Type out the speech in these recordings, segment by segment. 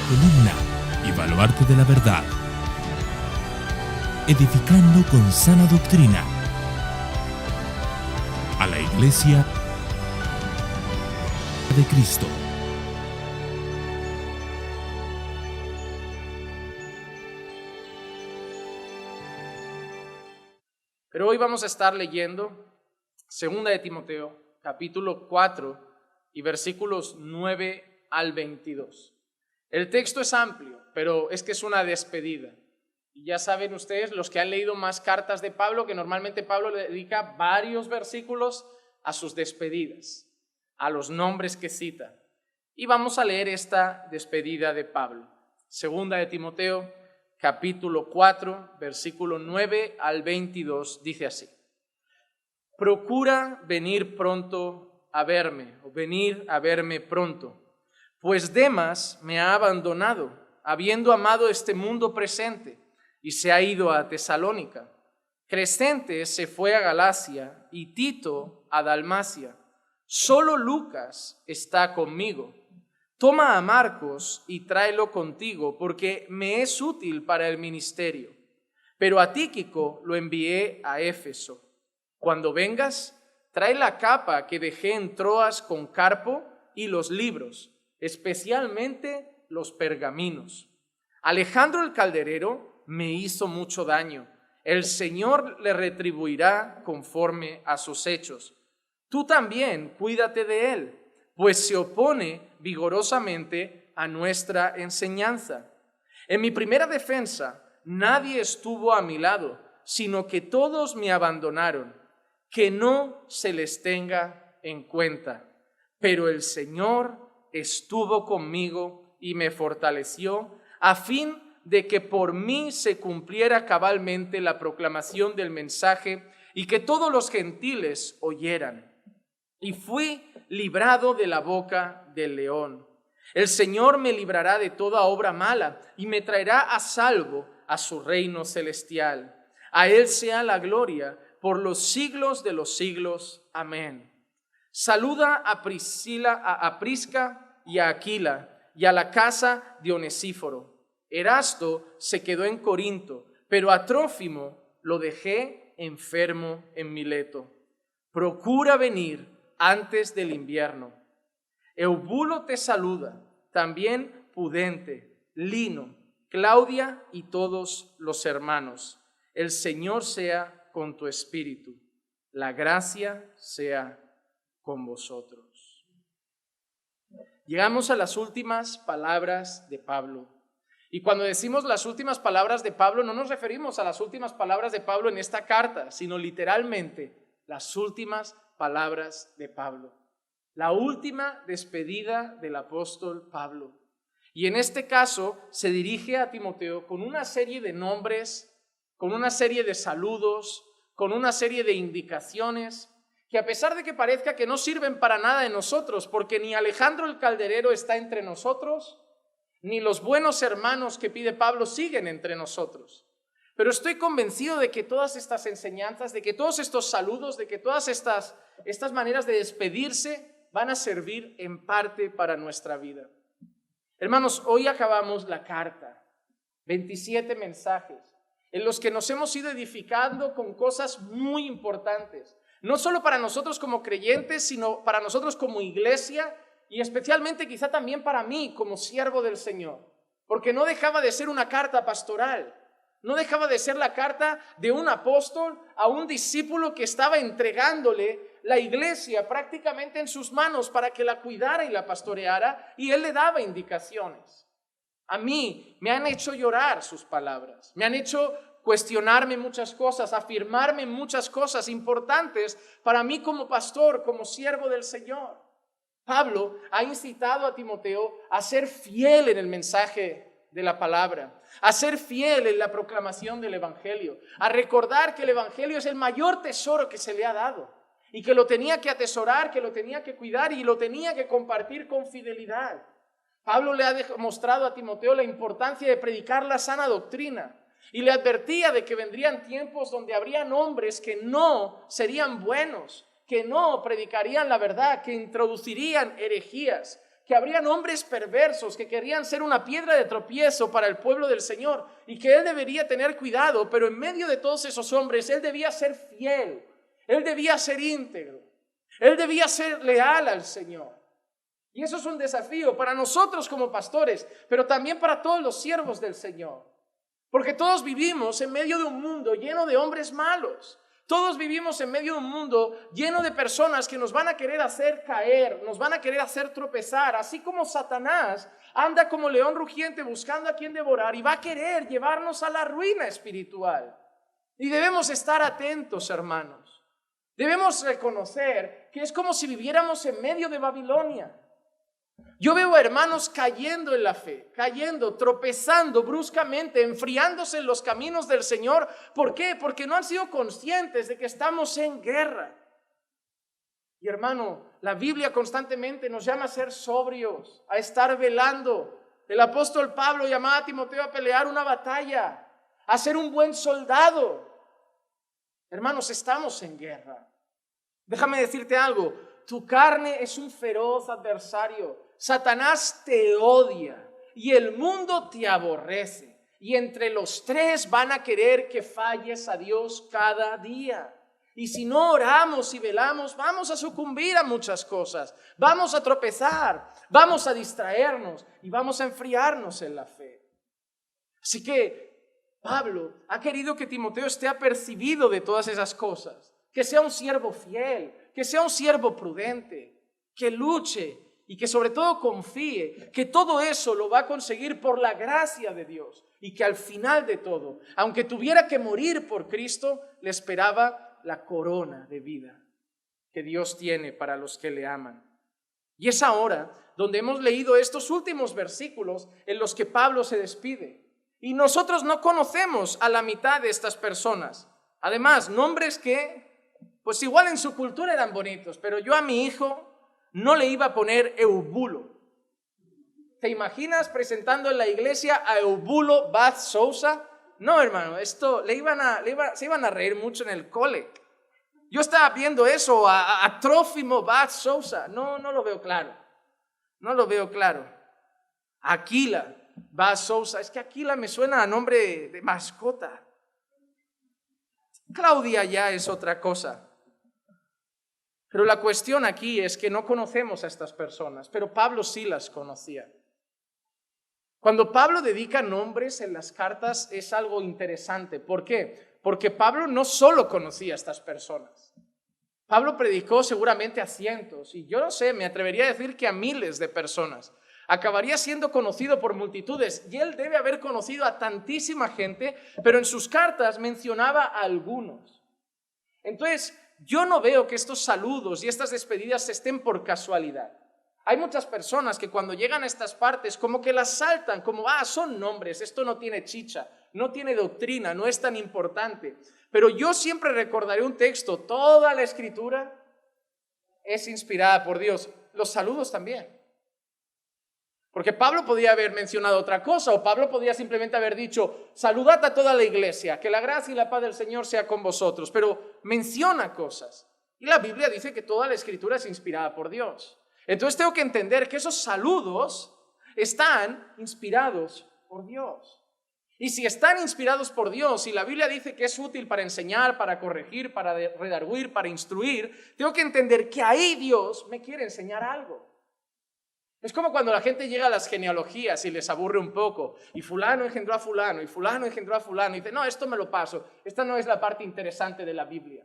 columna y baluarte de la verdad, edificando con sana doctrina a la Iglesia de Cristo. Pero hoy vamos a estar leyendo 2 de Timoteo, capítulo 4 y versículos 9 al 22. El texto es amplio, pero es que es una despedida. Y ya saben ustedes, los que han leído más cartas de Pablo, que normalmente Pablo le dedica varios versículos a sus despedidas, a los nombres que cita. Y vamos a leer esta despedida de Pablo. 2 de Timoteo, capítulo 4, versículo 9 al 22, dice así: Procura venir pronto a verme, o venir a verme pronto, pues Demas me ha abandonado, habiendo amado este mundo presente, y se ha ido a Tesalónica. Crescente se fue a Galacia, y Tito a Dalmacia. Solo Lucas está conmigo. Toma a Marcos y tráelo contigo, porque me es útil para el ministerio. Pero a Tíquico lo envié a Éfeso. Cuando vengas, trae la capa que dejé en Troas con Carpo y los libros, especialmente los pergaminos. Alejandro el calderero me hizo mucho daño. El Señor le retribuirá conforme a sus hechos. Tú también cuídate de él, pues se opone vigorosamente a nuestra enseñanza. En mi primera defensa, nadie estuvo a mi lado, sino que todos me abandonaron. Que no se les tenga en cuenta. Pero el Señor estuvo conmigo y me fortaleció, a fin de que por mí se cumpliera cabalmente la proclamación del mensaje y que todos los gentiles oyeran. Y fui librado de la boca del león. El Señor me librará de toda obra mala y me traerá a salvo a su reino celestial. A Él sea la gloria por los siglos de los siglos. Amén. Saluda a Prisca y a Aquila y a la casa de Onesíforo. Erasto se quedó en Corinto, pero a Trófimo lo dejé enfermo en Mileto. Procura venir antes del invierno. Eubulo te saluda, también Pudente, Lino, Claudia y todos los hermanos. El Señor sea con tu espíritu. La gracia sea con vosotros. Llegamos a las últimas palabras de Pablo. Y cuando decimos las últimas palabras de Pablo, no nos referimos a las últimas palabras de Pablo en esta carta, sino literalmente las últimas palabras de Pablo. La última despedida del apóstol Pablo. Y en este caso se dirige a Timoteo con una serie de nombres, con una serie de saludos, con una serie de indicaciones, que a pesar de que parezca que no sirven para nada en nosotros, porque ni Alejandro el calderero está entre nosotros, ni los buenos hermanos que pide Pablo siguen entre nosotros. Pero estoy convencido de que todas estas enseñanzas, de que todos estos saludos, de que todas estas maneras de despedirse van a servir en parte para nuestra vida. Hermanos, hoy acabamos la carta, 27 mensajes, en los que nos hemos ido edificando con cosas muy importantes, no solo para nosotros como creyentes, sino para nosotros como iglesia y especialmente quizá también para mí como siervo del Señor, porque no dejaba de ser una carta pastoral, no dejaba de ser la carta de un apóstol a un discípulo que estaba entregándole la iglesia prácticamente en sus manos para que la cuidara y la pastoreara, y él le daba indicaciones. A mí me han hecho llorar sus palabras, me han hecho cuestionarme muchas cosas, afirmarme muchas cosas importantes para mí como pastor, como siervo del Señor. Pablo ha incitado a Timoteo a ser fiel en el mensaje de la palabra, a ser fiel en la proclamación del evangelio, a recordar que el evangelio es el mayor tesoro que se le ha dado y que lo tenía que atesorar, que lo tenía que cuidar y lo tenía que compartir con fidelidad. Pablo le ha demostrado a Timoteo la importancia de predicar la sana doctrina y le advertía de que vendrían tiempos donde habrían hombres que no serían buenos, que no predicarían la verdad, que introducirían herejías, que habrían hombres perversos que querían ser una piedra de tropiezo para el pueblo del Señor y que él debería tener cuidado, pero en medio de todos esos hombres él debía ser fiel, él debía ser íntegro, él debía ser leal al Señor. Y eso es un desafío para nosotros como pastores, pero también para todos los siervos del Señor, porque todos vivimos en medio de un mundo lleno de hombres malos. Todos vivimos en medio de un mundo lleno de personas que nos van a querer hacer caer, nos van a querer hacer tropezar, así como Satanás anda como león rugiente buscando a quien devorar y va a querer llevarnos a la ruina espiritual. Y debemos estar atentos, hermanos. Debemos reconocer que es como si viviéramos en medio de Babilonia. Yo veo a hermanos cayendo en la fe, cayendo, tropezando bruscamente, enfriándose en los caminos del Señor. ¿Por qué? Porque no han sido conscientes de que estamos en guerra. Y hermano, la Biblia constantemente nos llama a ser sobrios, a estar velando. El apóstol Pablo llamaba a Timoteo a pelear una batalla, a ser un buen soldado. Hermanos, estamos en guerra. Déjame decirte algo, tu carne es un feroz adversario. Satanás te odia y el mundo te aborrece. Y entre los tres van a querer que falles a Dios cada día. Y si no oramos y velamos, vamos a sucumbir a muchas cosas. Vamos a tropezar, vamos a distraernos y vamos a enfriarnos en la fe. Así que Pablo ha querido que Timoteo esté apercibido de todas esas cosas. Que sea un siervo fiel, que sea un siervo prudente, que luche y que sobre todo confíe que todo eso lo va a conseguir por la gracia de Dios y que al final de todo, aunque tuviera que morir por Cristo, le esperaba la corona de vida que Dios tiene para los que le aman. Y es ahora donde hemos leído estos últimos versículos en los que Pablo se despide. Y nosotros no conocemos a la mitad de estas personas. Además, nombres que, pues igual en su cultura eran bonitos, pero yo a mi hijo no le iba a poner Eubulo. ¿Te imaginas presentando en la iglesia a Eubulo Bath Sousa? No, hermano, esto se iban a reír mucho en el cole. Yo estaba viendo eso a Trófimo Bath Sousa. No lo veo claro. No lo veo claro. Aquila Bath Sousa. Es que Aquila me suena a nombre de mascota. Claudia ya es otra cosa. Pero la cuestión aquí es que no conocemos a estas personas, pero Pablo sí las conocía. Cuando Pablo dedica nombres en las cartas es algo interesante. ¿Por qué? Porque Pablo no solo conocía a estas personas. Pablo predicó seguramente a cientos, y yo no sé, me atrevería a decir que a miles de personas. Acabaría siendo conocido por multitudes, y él debe haber conocido a tantísima gente, pero en sus cartas mencionaba a algunos. Entonces, yo no veo que estos saludos y estas despedidas estén por casualidad. Hay muchas personas que cuando llegan a estas partes como que las saltan, como, son nombres, esto no tiene chicha, no tiene doctrina, no es tan importante. Pero yo siempre recordaré un texto, toda la Escritura es inspirada por Dios, los saludos también. Porque Pablo podía haber mencionado otra cosa, o Pablo podía simplemente haber dicho, saludad a toda la iglesia, que la gracia y la paz del Señor sea con vosotros, pero menciona cosas. Y la Biblia dice que toda la Escritura es inspirada por Dios. Entonces tengo que entender que esos saludos están inspirados por Dios. Y si están inspirados por Dios, y la Biblia dice que es útil para enseñar, para corregir, para redarguir, para instruir, tengo que entender que ahí Dios me quiere enseñar algo. Es como cuando la gente llega a las genealogías y les aburre un poco, y fulano engendró a fulano, y fulano engendró a fulano, y dice, no, esto me lo paso, esta no es la parte interesante de la Biblia,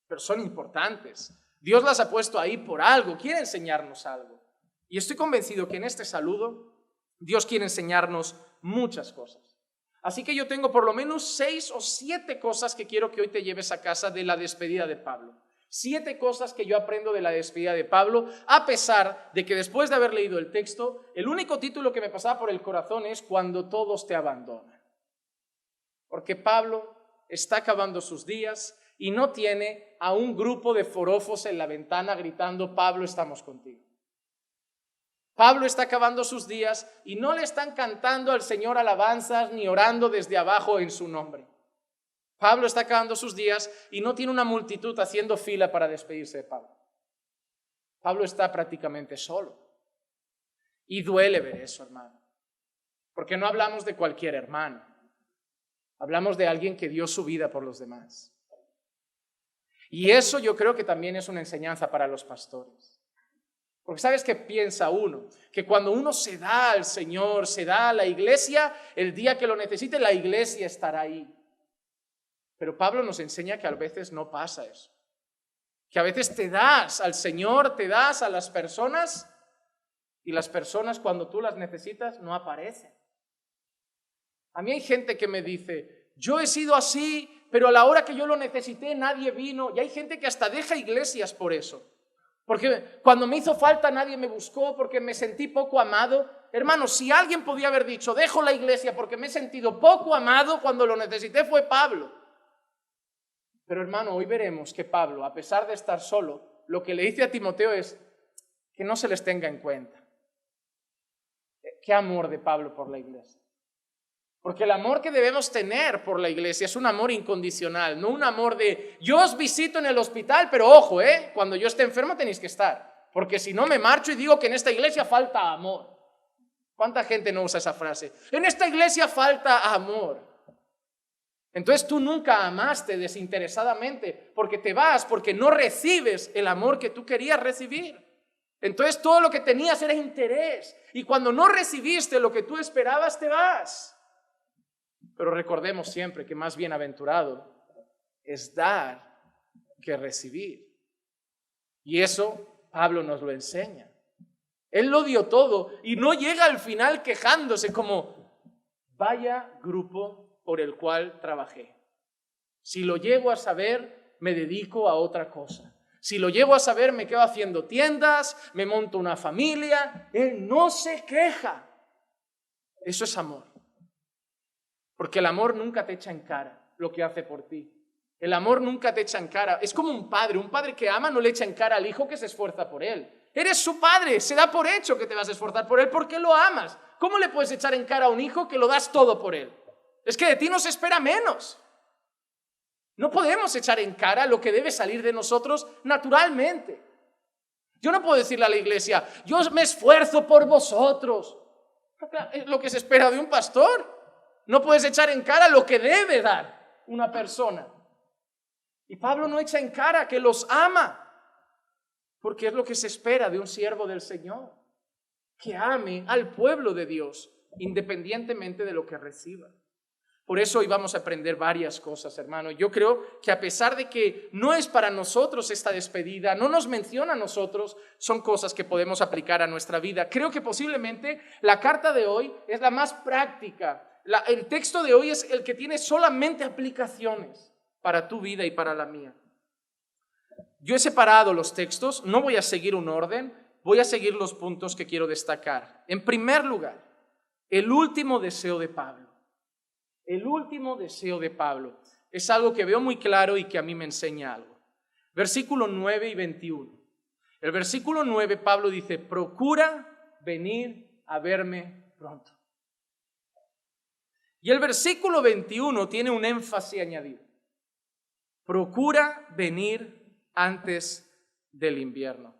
pero son importantes. Dios las ha puesto ahí por algo, quiere enseñarnos algo. Y estoy convencido que en este saludo Dios quiere enseñarnos muchas cosas. Así que yo tengo por lo menos 6 o 7 cosas que quiero que hoy te lleves a casa de la despedida de Pablo. 7 cosas que yo aprendo de la despedida de Pablo, a pesar de que después de haber leído el texto, el único título que me pasaba por el corazón es Cuando todos te abandonan. Porque Pablo está acabando sus días y no tiene a un grupo de forofos en la ventana gritando, Pablo, estamos contigo. Pablo está acabando sus días y no le están cantando al Señor alabanzas ni orando desde abajo en su nombre. Pablo está acabando sus días y no tiene una multitud haciendo fila para despedirse de Pablo. Pablo está prácticamente solo. Y duele ver eso, hermano. Porque no hablamos de cualquier hermano. Hablamos de alguien que dio su vida por los demás. Y eso yo creo que también es una enseñanza para los pastores. Porque ¿sabes qué piensa uno? Que cuando uno se da al Señor, se da a la iglesia, el día que lo necesite, la iglesia estará ahí. Pero Pablo nos enseña que a veces no pasa eso. Que a veces te das al Señor, te das a las personas, y las personas cuando tú las necesitas no aparecen. A mí hay gente que me dice, yo he sido así, pero a la hora que yo lo necesité nadie vino. Y hay gente que hasta deja iglesias por eso. Porque cuando me hizo falta nadie me buscó, porque me sentí poco amado. Hermano, si alguien podía haber dicho, dejo la iglesia porque me he sentido poco amado cuando lo necesité, fue Pablo. Pero hermano, hoy veremos que Pablo, a pesar de estar solo, lo que le dice a Timoteo es que no se les tenga en cuenta. Qué amor de Pablo por la iglesia. Porque el amor que debemos tener por la iglesia es un amor incondicional, no un amor de yo os visito en el hospital, pero ojo, cuando yo esté enfermo tenéis que estar, porque si no me marcho y digo que en esta iglesia falta amor. ¿Cuánta gente no usa esa frase? En esta iglesia falta amor. Entonces tú nunca amaste desinteresadamente porque te vas, porque no recibes el amor que tú querías recibir. Entonces todo lo que tenías era interés y cuando no recibiste lo que tú esperabas te vas. Pero recordemos siempre que más bienaventurado es dar que recibir. Y eso Pablo nos lo enseña. Él lo dio todo y no llega al final quejándose como, vaya grupo por el cual trabajé. Si lo llego a saber, me dedico a otra cosa. Si lo llego a saber, me quedo haciendo tiendas, me monto una familia. Él no se queja. Eso es amor. Porque el amor nunca te echa en cara lo que hace por ti. El amor nunca te echa en cara. Es como un padre que ama no le echa en cara al hijo que se esfuerza por él. Eres su padre, se da por hecho que te vas a esforzar por él porque lo amas. ¿Cómo le puedes echar en cara a un hijo que lo das todo por él? Es que de ti no se espera menos. No podemos echar en cara lo que debe salir de nosotros naturalmente. Yo no puedo decirle a la iglesia, yo me esfuerzo por vosotros. Es lo que se espera de un pastor. No puedes echar en cara lo que debe dar una persona. Y Pablo no echa en cara que los ama, porque es lo que se espera de un siervo del Señor, que ame al pueblo de Dios, independientemente de lo que reciba. Por eso hoy vamos a aprender varias cosas, hermano. Yo creo que a pesar de que no es para nosotros esta despedida, no nos menciona a nosotros, son cosas que podemos aplicar a nuestra vida. Creo que posiblemente la carta de hoy es la más práctica. El texto de hoy es el que tiene solamente aplicaciones para tu vida y para la mía. Yo he separado los textos, no voy a seguir un orden, voy a seguir los puntos que quiero destacar. En primer lugar, el último deseo de Pablo. El último deseo de Pablo es algo que veo muy claro y que a mí me enseña algo. Versículo 9 y 21. El versículo 9, Pablo dice, procura venir a verme pronto. Y el versículo 21 tiene un énfasis añadido. Procura venir antes del invierno.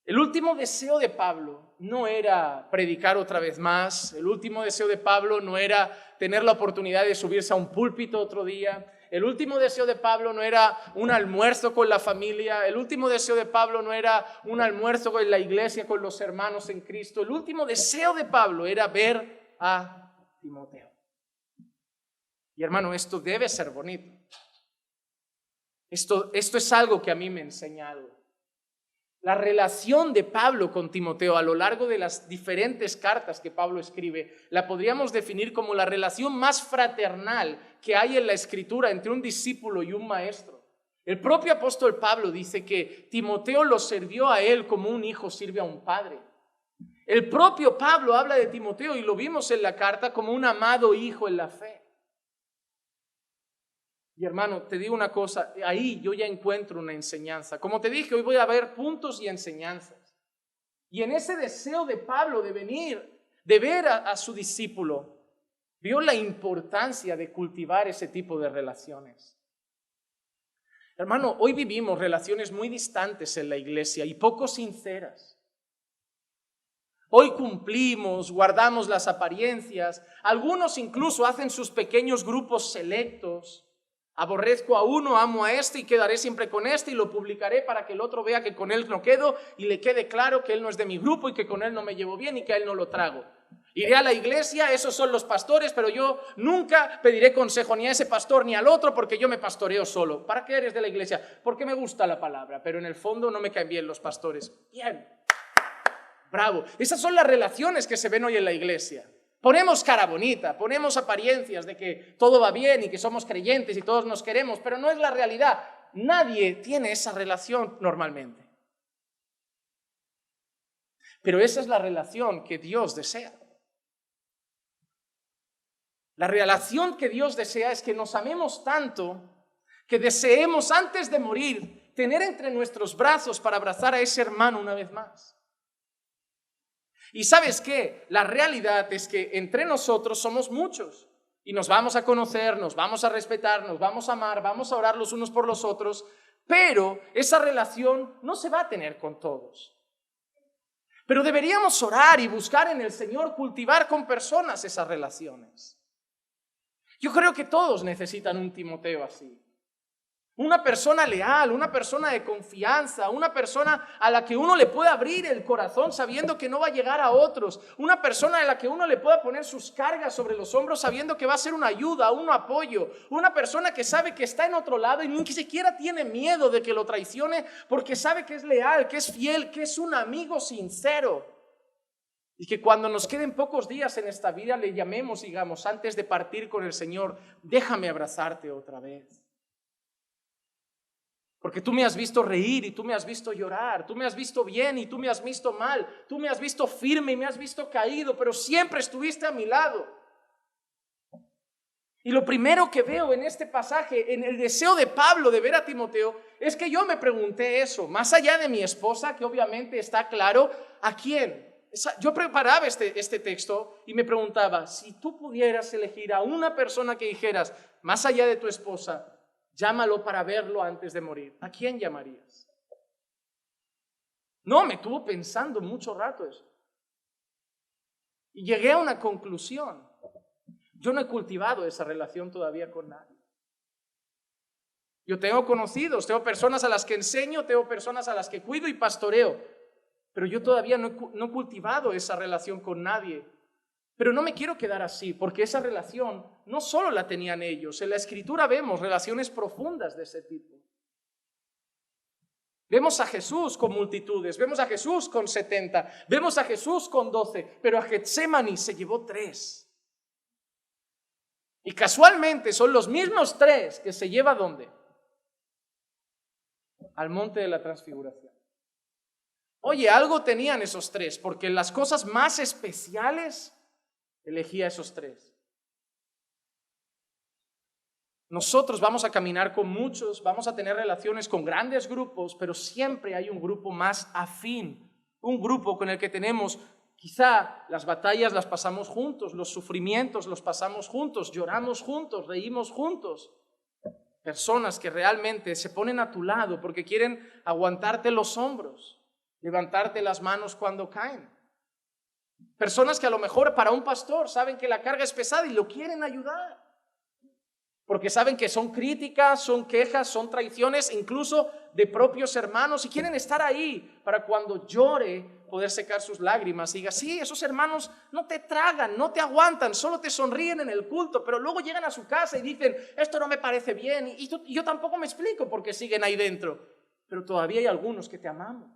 El último deseo de Pablo no era predicar otra vez más. El último deseo de Pablo no era tener la oportunidad de subirse a un púlpito otro día. El último deseo de Pablo no era un almuerzo con la familia. El último deseo de Pablo no era un almuerzo con la iglesia, con los hermanos en Cristo. El último deseo de Pablo era ver a Timoteo. Y hermano, esto debe ser bonito. Esto es algo que a mí me ha enseñado. La relación de Pablo con Timoteo a lo largo de las diferentes cartas que Pablo escribe, la podríamos definir como la relación más fraternal que hay en la Escritura entre un discípulo y un maestro. El propio apóstol Pablo dice que Timoteo lo sirvió a él como un hijo sirve a un padre. El propio Pablo habla de Timoteo y lo vimos en la carta como un amado hijo en la fe. Y hermano, te digo una cosa, ahí yo ya encuentro una enseñanza. Como te dije, hoy voy a ver puntos y enseñanzas. Y en ese deseo de Pablo de venir, de ver a su discípulo, vio la importancia de cultivar ese tipo de relaciones. Hermano, hoy vivimos relaciones muy distantes en la iglesia y poco sinceras. Hoy cumplimos, guardamos las apariencias. Algunos incluso hacen sus pequeños grupos selectos. Aborrezco a uno, amo a este y quedaré siempre con este y lo publicaré para que el otro vea que con él no quedo y le quede claro que él no es de mi grupo y que con él no me llevo bien y que a él no lo trago. Iré a la iglesia, esos son los pastores, pero yo nunca pediré consejo ni a ese pastor ni al otro porque yo me pastoreo solo. ¿Para qué eres de la iglesia? Porque me gusta la palabra, pero en el fondo no me caen bien los pastores. Bien, bravo. Esas son las relaciones que se ven hoy en la iglesia. Ponemos cara bonita, ponemos apariencias de que todo va bien y que somos creyentes y todos nos queremos, pero no es la realidad. Nadie tiene esa relación normalmente. Pero esa es la relación que Dios desea. La relación que Dios desea es que nos amemos tanto que deseemos antes de morir tener entre nuestros brazos para abrazar a ese hermano una vez más. Y ¿sabes qué? La realidad es que entre nosotros somos muchos y nos vamos a conocer, nos vamos a respetar, nos vamos a amar, vamos a orar los unos por los otros, pero esa relación no se va a tener con todos. Pero deberíamos orar y buscar en el Señor cultivar con personas esas relaciones. Yo creo que todos necesitan un Timoteo así. Una persona leal, una persona de confianza, una persona a la que uno le pueda abrir el corazón sabiendo que no va a llegar a otros, una persona a la que uno le pueda poner sus cargas sobre los hombros sabiendo que va a ser una ayuda, un apoyo, una persona que sabe que está en otro lado y ni siquiera tiene miedo de que lo traicione porque sabe que es leal, que es fiel, que es un amigo sincero. Y que cuando nos queden pocos días en esta vida le llamemos y digamos, antes de partir con el Señor, déjame abrazarte otra vez. Porque tú me has visto reír y tú me has visto llorar, tú me has visto bien y tú me has visto mal, tú me has visto firme y me has visto caído, pero siempre estuviste a mi lado. Y lo primero que veo en este pasaje, en el deseo de Pablo de ver a Timoteo, es que yo me pregunté eso, más allá de mi esposa, que obviamente está claro, ¿a quién? Yo preparaba este texto y me preguntaba, si tú pudieras elegir a una persona que dijeras, más allá de tu esposa, llámalo para verlo antes de morir, ¿a quién llamarías? No, me estuvo pensando mucho rato eso. Y llegué a una conclusión. Yo no he cultivado esa relación todavía con nadie. Yo tengo conocidos, tengo personas a las que enseño, tengo personas a las que cuido y pastoreo. Pero yo todavía no he cultivado esa relación con nadie. Pero no me quiero quedar así, porque esa relación no solo la tenían ellos. En la Escritura vemos relaciones profundas de ese tipo. Vemos a Jesús con multitudes, vemos a Jesús con 70, vemos a Jesús con 12, pero a Getsemaní se llevó 3. Y casualmente son los mismos 3 que se lleva ¿dónde? Al monte de la transfiguración. Oye, algo tenían esos 3, porque en las cosas más especiales elegía esos 3. Nosotros vamos a caminar con muchos, vamos a tener relaciones con grandes grupos, pero siempre hay un grupo más afín, un grupo con el que tenemos, quizá las batallas las pasamos juntos, los sufrimientos los pasamos juntos, lloramos juntos, reímos juntos. Personas que realmente se ponen a tu lado porque quieren aguantarte los hombros, levantarte las manos cuando caen. Personas que a lo mejor para un pastor saben que la carga es pesada y lo quieren ayudar. Porque saben que son críticas, son quejas, son traiciones, incluso de propios hermanos, y quieren estar ahí para cuando llore poder secar sus lágrimas y diga, sí, esos hermanos no te tragan, no te aguantan, solo te sonríen en el culto, pero luego llegan a su casa y dicen, esto no me parece bien, y yo tampoco me explico por qué siguen ahí dentro. Pero todavía hay algunos que te amamos,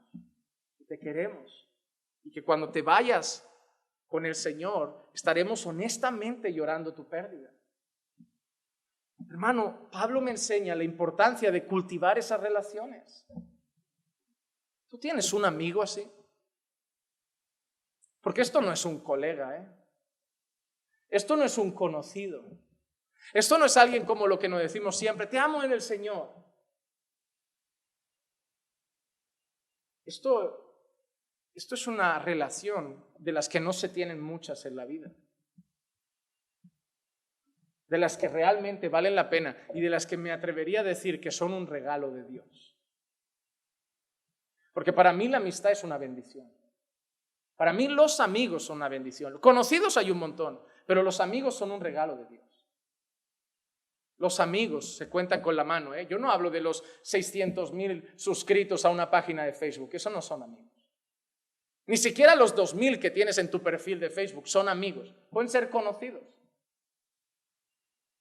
que te queremos, y que cuando te vayas con el Señor estaremos honestamente llorando tu pérdida. Hermano, Pablo me enseña la importancia de cultivar esas relaciones. ¿Tú tienes un amigo así? Porque esto no es un colega, ¿eh? Esto no es un conocido. Esto no es alguien como lo que nos decimos siempre, te amo en el Señor. Esto es una relación de las que no se tienen muchas en la vida. De las que realmente valen la pena y de las que me atrevería a decir que son un regalo de Dios. Porque para mí la amistad es una bendición. Para mí los amigos son una bendición. Conocidos hay un montón, pero los amigos son un regalo de Dios. Los amigos se cuentan con la mano, ¿eh? Yo no hablo de los 600,000 suscritos a una página de Facebook, esos no son amigos. Ni siquiera los 2,000 que tienes en tu perfil de Facebook son amigos, pueden ser conocidos.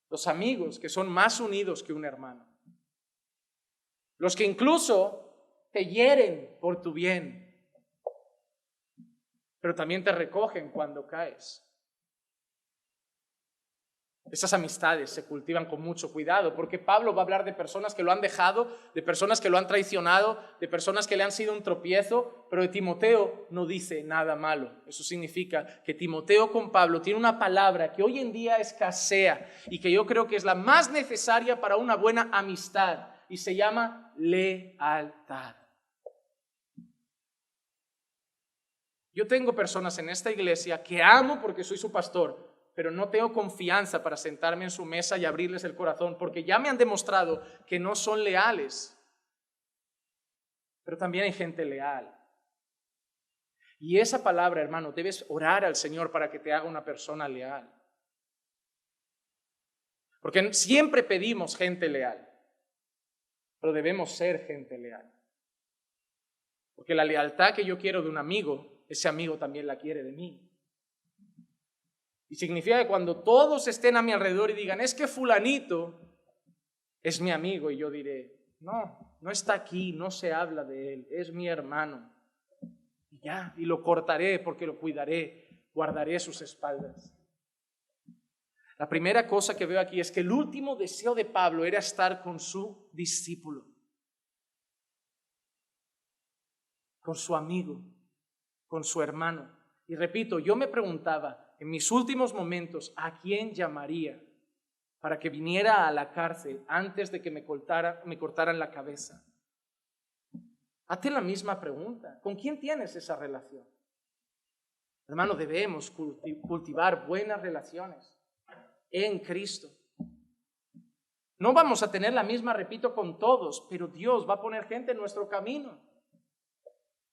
Los amigos que son más unidos que un hermano. Los que incluso te hieren por tu bien, pero también te recogen cuando caes. Esas amistades se cultivan con mucho cuidado, porque Pablo va a hablar de personas que lo han dejado, de personas que lo han traicionado, de personas que le han sido un tropiezo, pero de Timoteo no dice nada malo. Eso significa que Timoteo con Pablo tiene una palabra que hoy en día escasea y que yo creo que es la más necesaria para una buena amistad, y se llama lealtad. Yo tengo personas en esta iglesia que amo porque soy su pastor, pero no tengo confianza para sentarme en su mesa y abrirles el corazón, porque ya me han demostrado que no son leales. Pero también hay gente leal. Y esa palabra, hermano, debes orar al Señor para que te haga una persona leal. Porque siempre pedimos gente leal, pero debemos ser gente leal. Porque la lealtad que yo quiero de un amigo, ese amigo también la quiere de mí. Y significa que cuando todos estén a mi alrededor y digan, es que fulanito es mi amigo, y yo diré, no está aquí, no se habla de él, es mi hermano. Y ya, y lo cortaré porque lo cuidaré, guardaré sus espaldas. La primera cosa que veo aquí es que el último deseo de Pablo era estar con su discípulo, con su amigo, con su hermano. Y repito, yo me preguntaba, en mis últimos momentos, ¿a quién llamaría para que viniera a la cárcel antes de que me cortaran la cabeza? Hazte la misma pregunta. ¿Con quién tienes esa relación? Hermano, debemos cultivar buenas relaciones en Cristo. No vamos a tener la misma, repito, con todos, pero Dios va a poner gente en nuestro camino.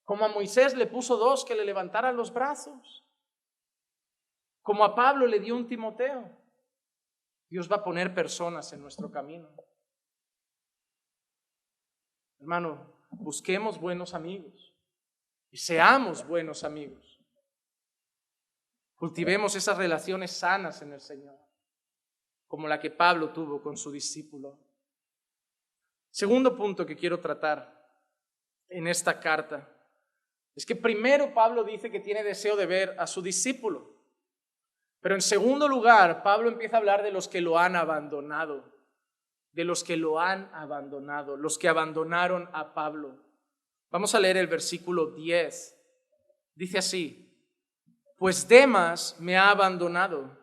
Como a Moisés le puso 2 que le levantaran los brazos. Como a Pablo le dio un Timoteo. Dios va a poner personas en nuestro camino. Hermano, busquemos buenos amigos y seamos buenos amigos. Cultivemos esas relaciones sanas en el Señor, como la que Pablo tuvo con su discípulo. Segundo punto que quiero tratar en esta carta es que primero Pablo dice que tiene deseo de ver a su discípulo. Pero en segundo lugar, Pablo empieza a hablar de los que lo han abandonado, los que abandonaron a Pablo. Vamos a leer el versículo 10. Dice así: pues Demas me ha abandonado,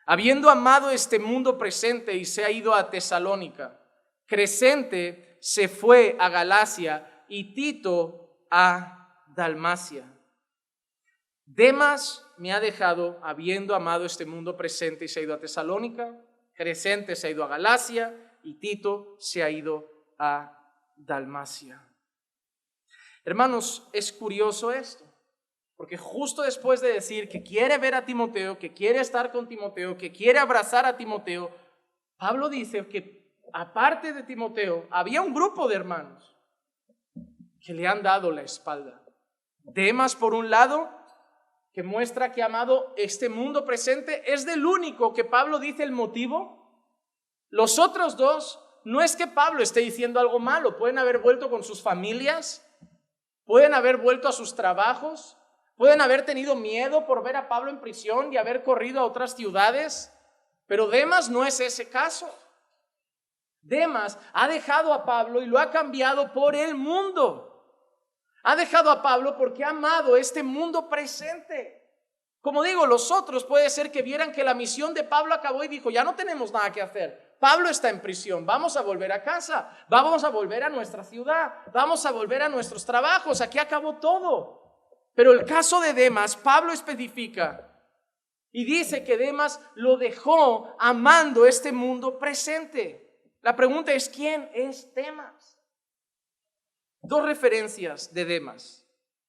habiendo amado este mundo presente, y se ha ido a Tesalónica. Crescente se fue a Galacia y Tito a Dalmacia. Demas me ha dejado habiendo amado este mundo presente y se ha ido a Tesalónica. Crescente se ha ido a Galacia y Tito se ha ido a Dalmacia. Hermanos, es curioso esto, porque justo después de decir que quiere ver a Timoteo, que quiere estar con Timoteo, que quiere abrazar a Timoteo, Pablo dice que aparte de Timoteo había un grupo de hermanos que le han dado la espalda. Demas, por un lado, que muestra que ha amado este mundo presente, es del único que Pablo dice el motivo. Los otros 2, no es que Pablo esté diciendo algo malo, pueden haber vuelto con sus familias, pueden haber vuelto a sus trabajos, pueden haber tenido miedo por ver a Pablo en prisión y haber corrido a otras ciudades, pero Demas no es ese caso. Demas ha dejado a Pablo y lo ha cambiado por el mundo. Ha dejado a Pablo porque ha amado este mundo presente. Como digo, los otros puede ser que vieran que la misión de Pablo acabó y dijo, ya no tenemos nada que hacer. Pablo está en prisión, vamos a volver a casa, vamos a volver a nuestra ciudad, vamos a volver a nuestros trabajos, aquí acabó todo. Pero el caso de Demas, Pablo especifica y dice que Demas lo dejó amando este mundo presente. La pregunta es, ¿quién es Demas? 2 referencias de Demas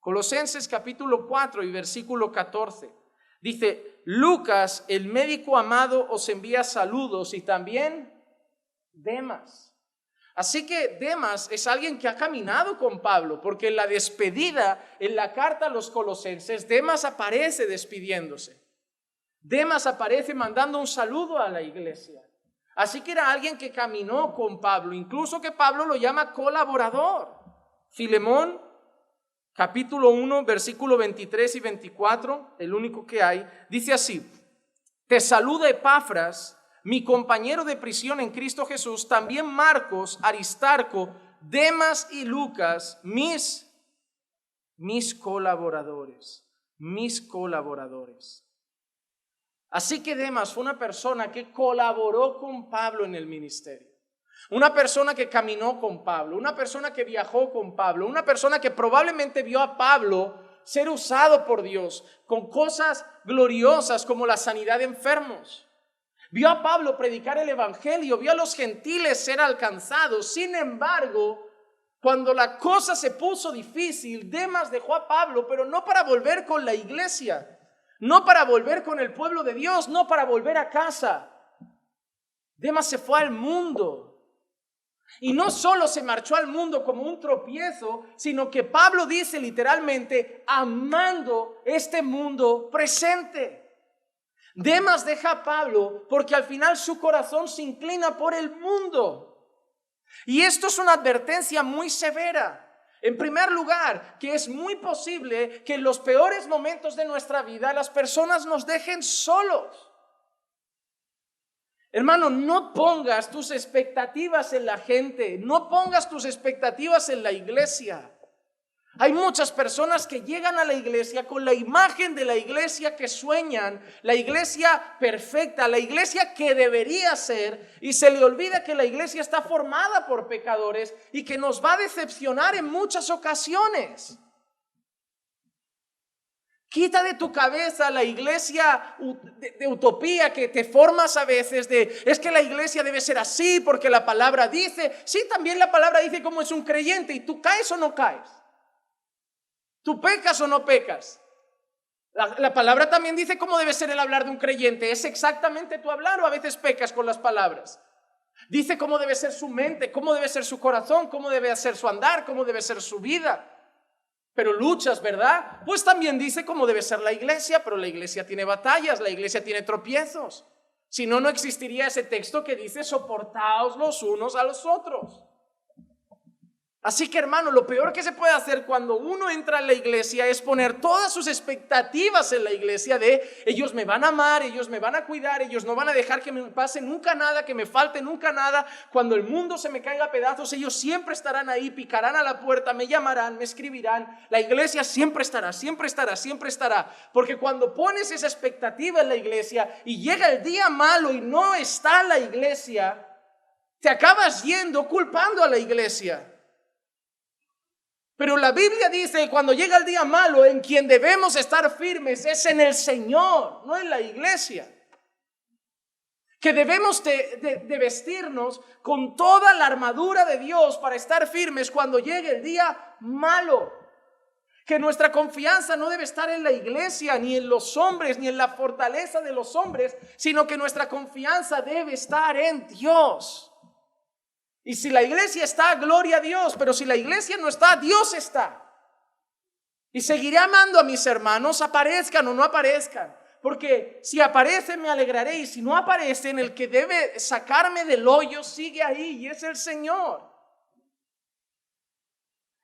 Colosenses capítulo 4 y versículo 14. Dice, Lucas, el médico amado, os envía saludos, y también Demas. Así que Demas es alguien que ha caminado con Pablo, porque en la despedida, en la carta a los colosenses, Demas aparece despidiéndose. Demas aparece mandando un saludo a la iglesia. Así que era alguien que caminó con Pablo, incluso que Pablo lo llama colaborador. Filemón, capítulo 1, versículo 23 y 24, el único que hay, dice así: te saluda Epafras, mi compañero de prisión en Cristo Jesús, también Marcos, Aristarco, Demas y Lucas, mis colaboradores, mis colaboradores. Así que Demas fue una persona que colaboró con Pablo en el ministerio, una persona que caminó con Pablo, una persona que viajó con Pablo, una persona que probablemente vio a Pablo ser usado por Dios con cosas gloriosas como la sanidad de enfermos. Vio a Pablo predicar el evangelio, vio a los gentiles ser alcanzados. Sin embargo, cuando la cosa se puso difícil, Demas dejó a Pablo, pero no para volver con la iglesia, no para volver con el pueblo de Dios, no para volver a casa. Demas se fue al mundo. Y no solo se marchó al mundo como un tropiezo, sino que Pablo dice literalmente, amando este mundo presente. Demas deja a Pablo porque al final su corazón se inclina por el mundo. Y esto es una advertencia muy severa. En primer lugar, que es muy posible que en los peores momentos de nuestra vida las personas nos dejen solos. Hermano, no pongas tus expectativas en la gente, no pongas tus expectativas en la iglesia. Hay muchas personas que llegan a la iglesia con la imagen de la iglesia que sueñan, la iglesia perfecta, la iglesia que debería ser, y se le olvida que la iglesia está formada por pecadores y que nos va a decepcionar en muchas ocasiones. Quita de tu cabeza la iglesia de utopía que te formas a veces es que la iglesia debe ser así porque la palabra dice. Sí, también la palabra dice cómo es un creyente, y tú caes o no caes. ¿Tú pecas o no pecas? La palabra también dice cómo debe ser el hablar de un creyente. ¿Es exactamente tu hablar o a veces pecas con las palabras? Dice cómo debe ser su mente, cómo debe ser su corazón, cómo debe ser su andar, cómo debe ser su vida. Pero luchas, ¿verdad? Pues también dice cómo debe ser la iglesia, pero la iglesia tiene batallas, la iglesia tiene tropiezos. Si no, no existiría ese texto que dice soportaos los unos a los otros. Así que, hermano, lo peor que se puede hacer cuando uno entra en la iglesia es poner todas sus expectativas en la iglesia de ellos me van a amar, ellos me van a cuidar, ellos no van a dejar que me pase nunca nada, que me falte nunca nada. Cuando el mundo se me caiga a pedazos, ellos siempre estarán ahí, picarán a la puerta, me llamarán, me escribirán. La iglesia siempre estará, siempre estará, siempre estará. Porque cuando pones esa expectativa en la iglesia y llega el día malo y no está la iglesia, te acabas yendo culpando a la iglesia. Pero la Biblia dice que cuando llega el día malo, en quien debemos estar firmes es en el Señor, no en la iglesia. Que debemos de vestirnos con toda la armadura de Dios para estar firmes cuando llegue el día malo. Que nuestra confianza no debe estar en la iglesia, ni en los hombres, ni en la fortaleza de los hombres, sino que nuestra confianza debe estar en Dios. Y si la iglesia está, gloria a Dios, pero si la iglesia no está, Dios está. Y seguiré amando a mis hermanos, aparezcan o no aparezcan, porque si aparecen me alegraré, y si no aparecen, el que debe sacarme del hoyo sigue ahí, y es el Señor.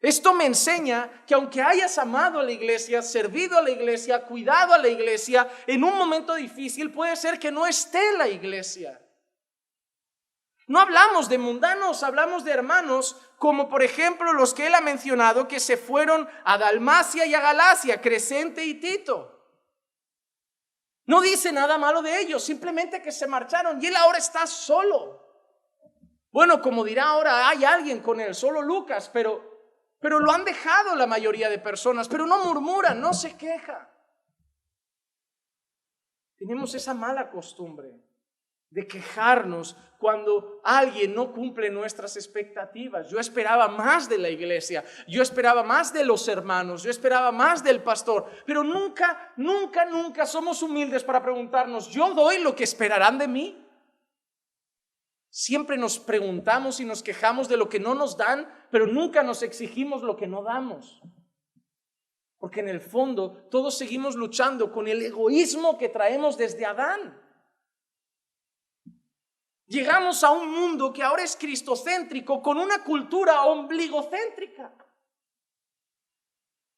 Esto me enseña que aunque hayas amado a la iglesia, servido a la iglesia, cuidado a la iglesia, en un momento difícil puede ser que no esté la iglesia. No hablamos de mundanos, hablamos de hermanos como por ejemplo los que él ha mencionado que se fueron a Dalmacia y a Galacia, Crescente y Tito. No dice nada malo de ellos, simplemente que se marcharon y él ahora está solo. Bueno, como dirá ahora, hay alguien con él, solo Lucas, pero lo han dejado la mayoría de personas, pero no murmuran, no se quejan. Tenemos esa mala costumbre de quejarnos cuando alguien no cumple nuestras expectativas. Yo esperaba más de la iglesia, yo esperaba más de los hermanos, yo esperaba más del pastor, pero nunca somos humildes para preguntarnos, ¿yo doy lo que esperarán de mí? Siempre nos preguntamos y nos quejamos de lo que no nos dan, pero nunca nos exigimos lo que no damos. Porque en el fondo todos seguimos luchando con el egoísmo que traemos desde Adán. Llegamos a un mundo que ahora es cristocéntrico, con una cultura ombligocéntrica.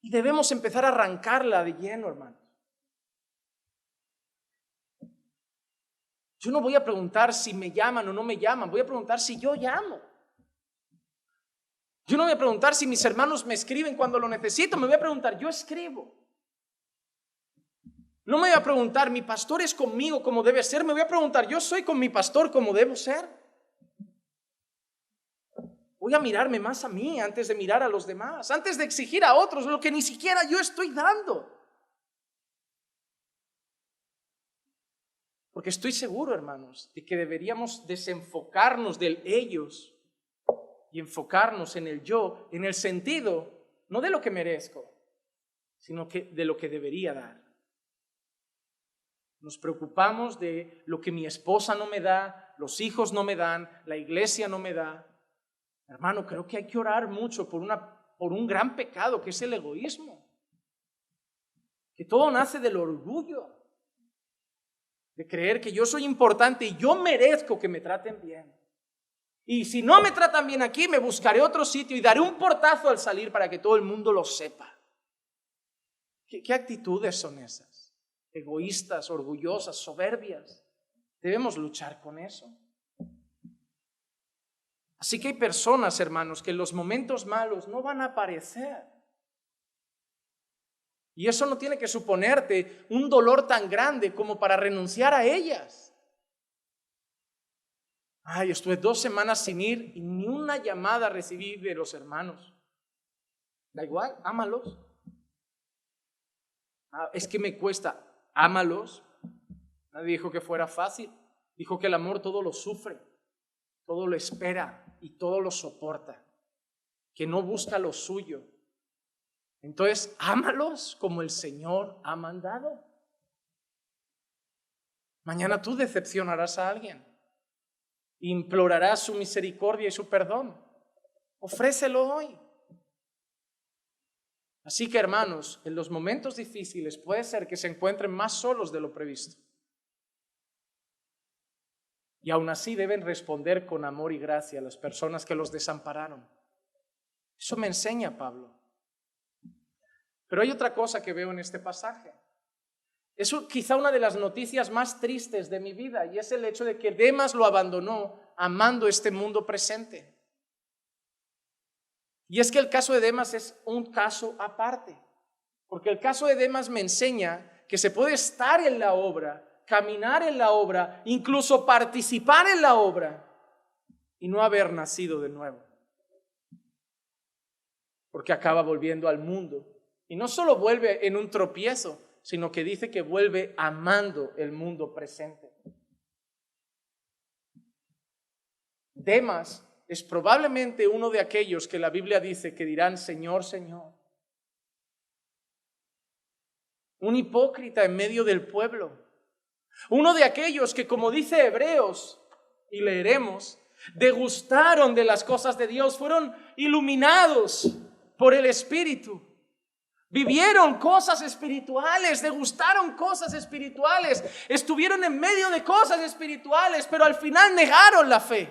Y debemos empezar a arrancarla de lleno, hermanos. Yo no voy a preguntar si me llaman o no me llaman, voy a preguntar si yo llamo. Yo no voy a preguntar si mis hermanos me escriben cuando lo necesito, me voy a preguntar, yo escribo. No me voy a preguntar, mi pastor es conmigo como debe ser, me voy a preguntar, yo soy con mi pastor como debo ser. Voy a mirarme más a mí antes de mirar a los demás, antes de exigir a otros lo que ni siquiera yo estoy dando. Porque estoy seguro, hermanos, de que deberíamos desenfocarnos del ellos y enfocarnos en el yo, en el sentido, no de lo que merezco, sino que de lo que debería dar. Nos preocupamos de lo que mi esposa no me da, los hijos no me dan, la iglesia no me da. Hermano, creo que hay que orar mucho por un gran pecado que es el egoísmo. Que todo nace del orgullo. De creer que yo soy importante y yo merezco que me traten bien. Y si no me tratan bien aquí, me buscaré otro sitio y daré un portazo al salir para que todo el mundo lo sepa. ¿Qué actitudes son esas? Egoístas, orgullosas, soberbias. Debemos luchar con eso. Así que hay personas, hermanos, que en los momentos malos no van a aparecer. Y eso no tiene que suponerte un dolor tan grande como para renunciar a ellas. Ay, estuve 2 semanas sin ir y ni una llamada recibí de los hermanos. Da igual, ámalos. Es que me cuesta, ámalos. Nadie dijo que fuera fácil. Dijo que el amor todo lo sufre, todo lo espera y todo lo soporta. Que no busca lo suyo. Entonces, ámalos como el Señor ha mandado. Mañana tú decepcionarás a alguien. Implorarás su misericordia y su perdón. Ofrécelo hoy. Así que, hermanos, en los momentos difíciles puede ser que se encuentren más solos de lo previsto. Y aún así deben responder con amor y gracia a las personas que los desampararon. Eso me enseña Pablo. Pero hay otra cosa que veo en este pasaje. Es quizá una de las noticias más tristes de mi vida y es el hecho de que Demas lo abandonó amando este mundo presente. Y es que el caso de Demas es un caso aparte, porque el caso de Demas me enseña que se puede estar en la obra, caminar en la obra, incluso participar en la obra y no haber nacido de nuevo, porque acaba volviendo al mundo. Y no solo vuelve en un tropiezo, sino que dice que vuelve amando el mundo presente. Demas es probablemente uno de aquellos que la Biblia dice que dirán Señor, Señor. Un hipócrita en medio del pueblo. Uno de aquellos que, como dice Hebreos, y leeremos, degustaron de las cosas de Dios, fueron iluminados por el Espíritu. Vivieron cosas espirituales, degustaron cosas espirituales, estuvieron en medio de cosas espirituales, pero al final negaron la fe.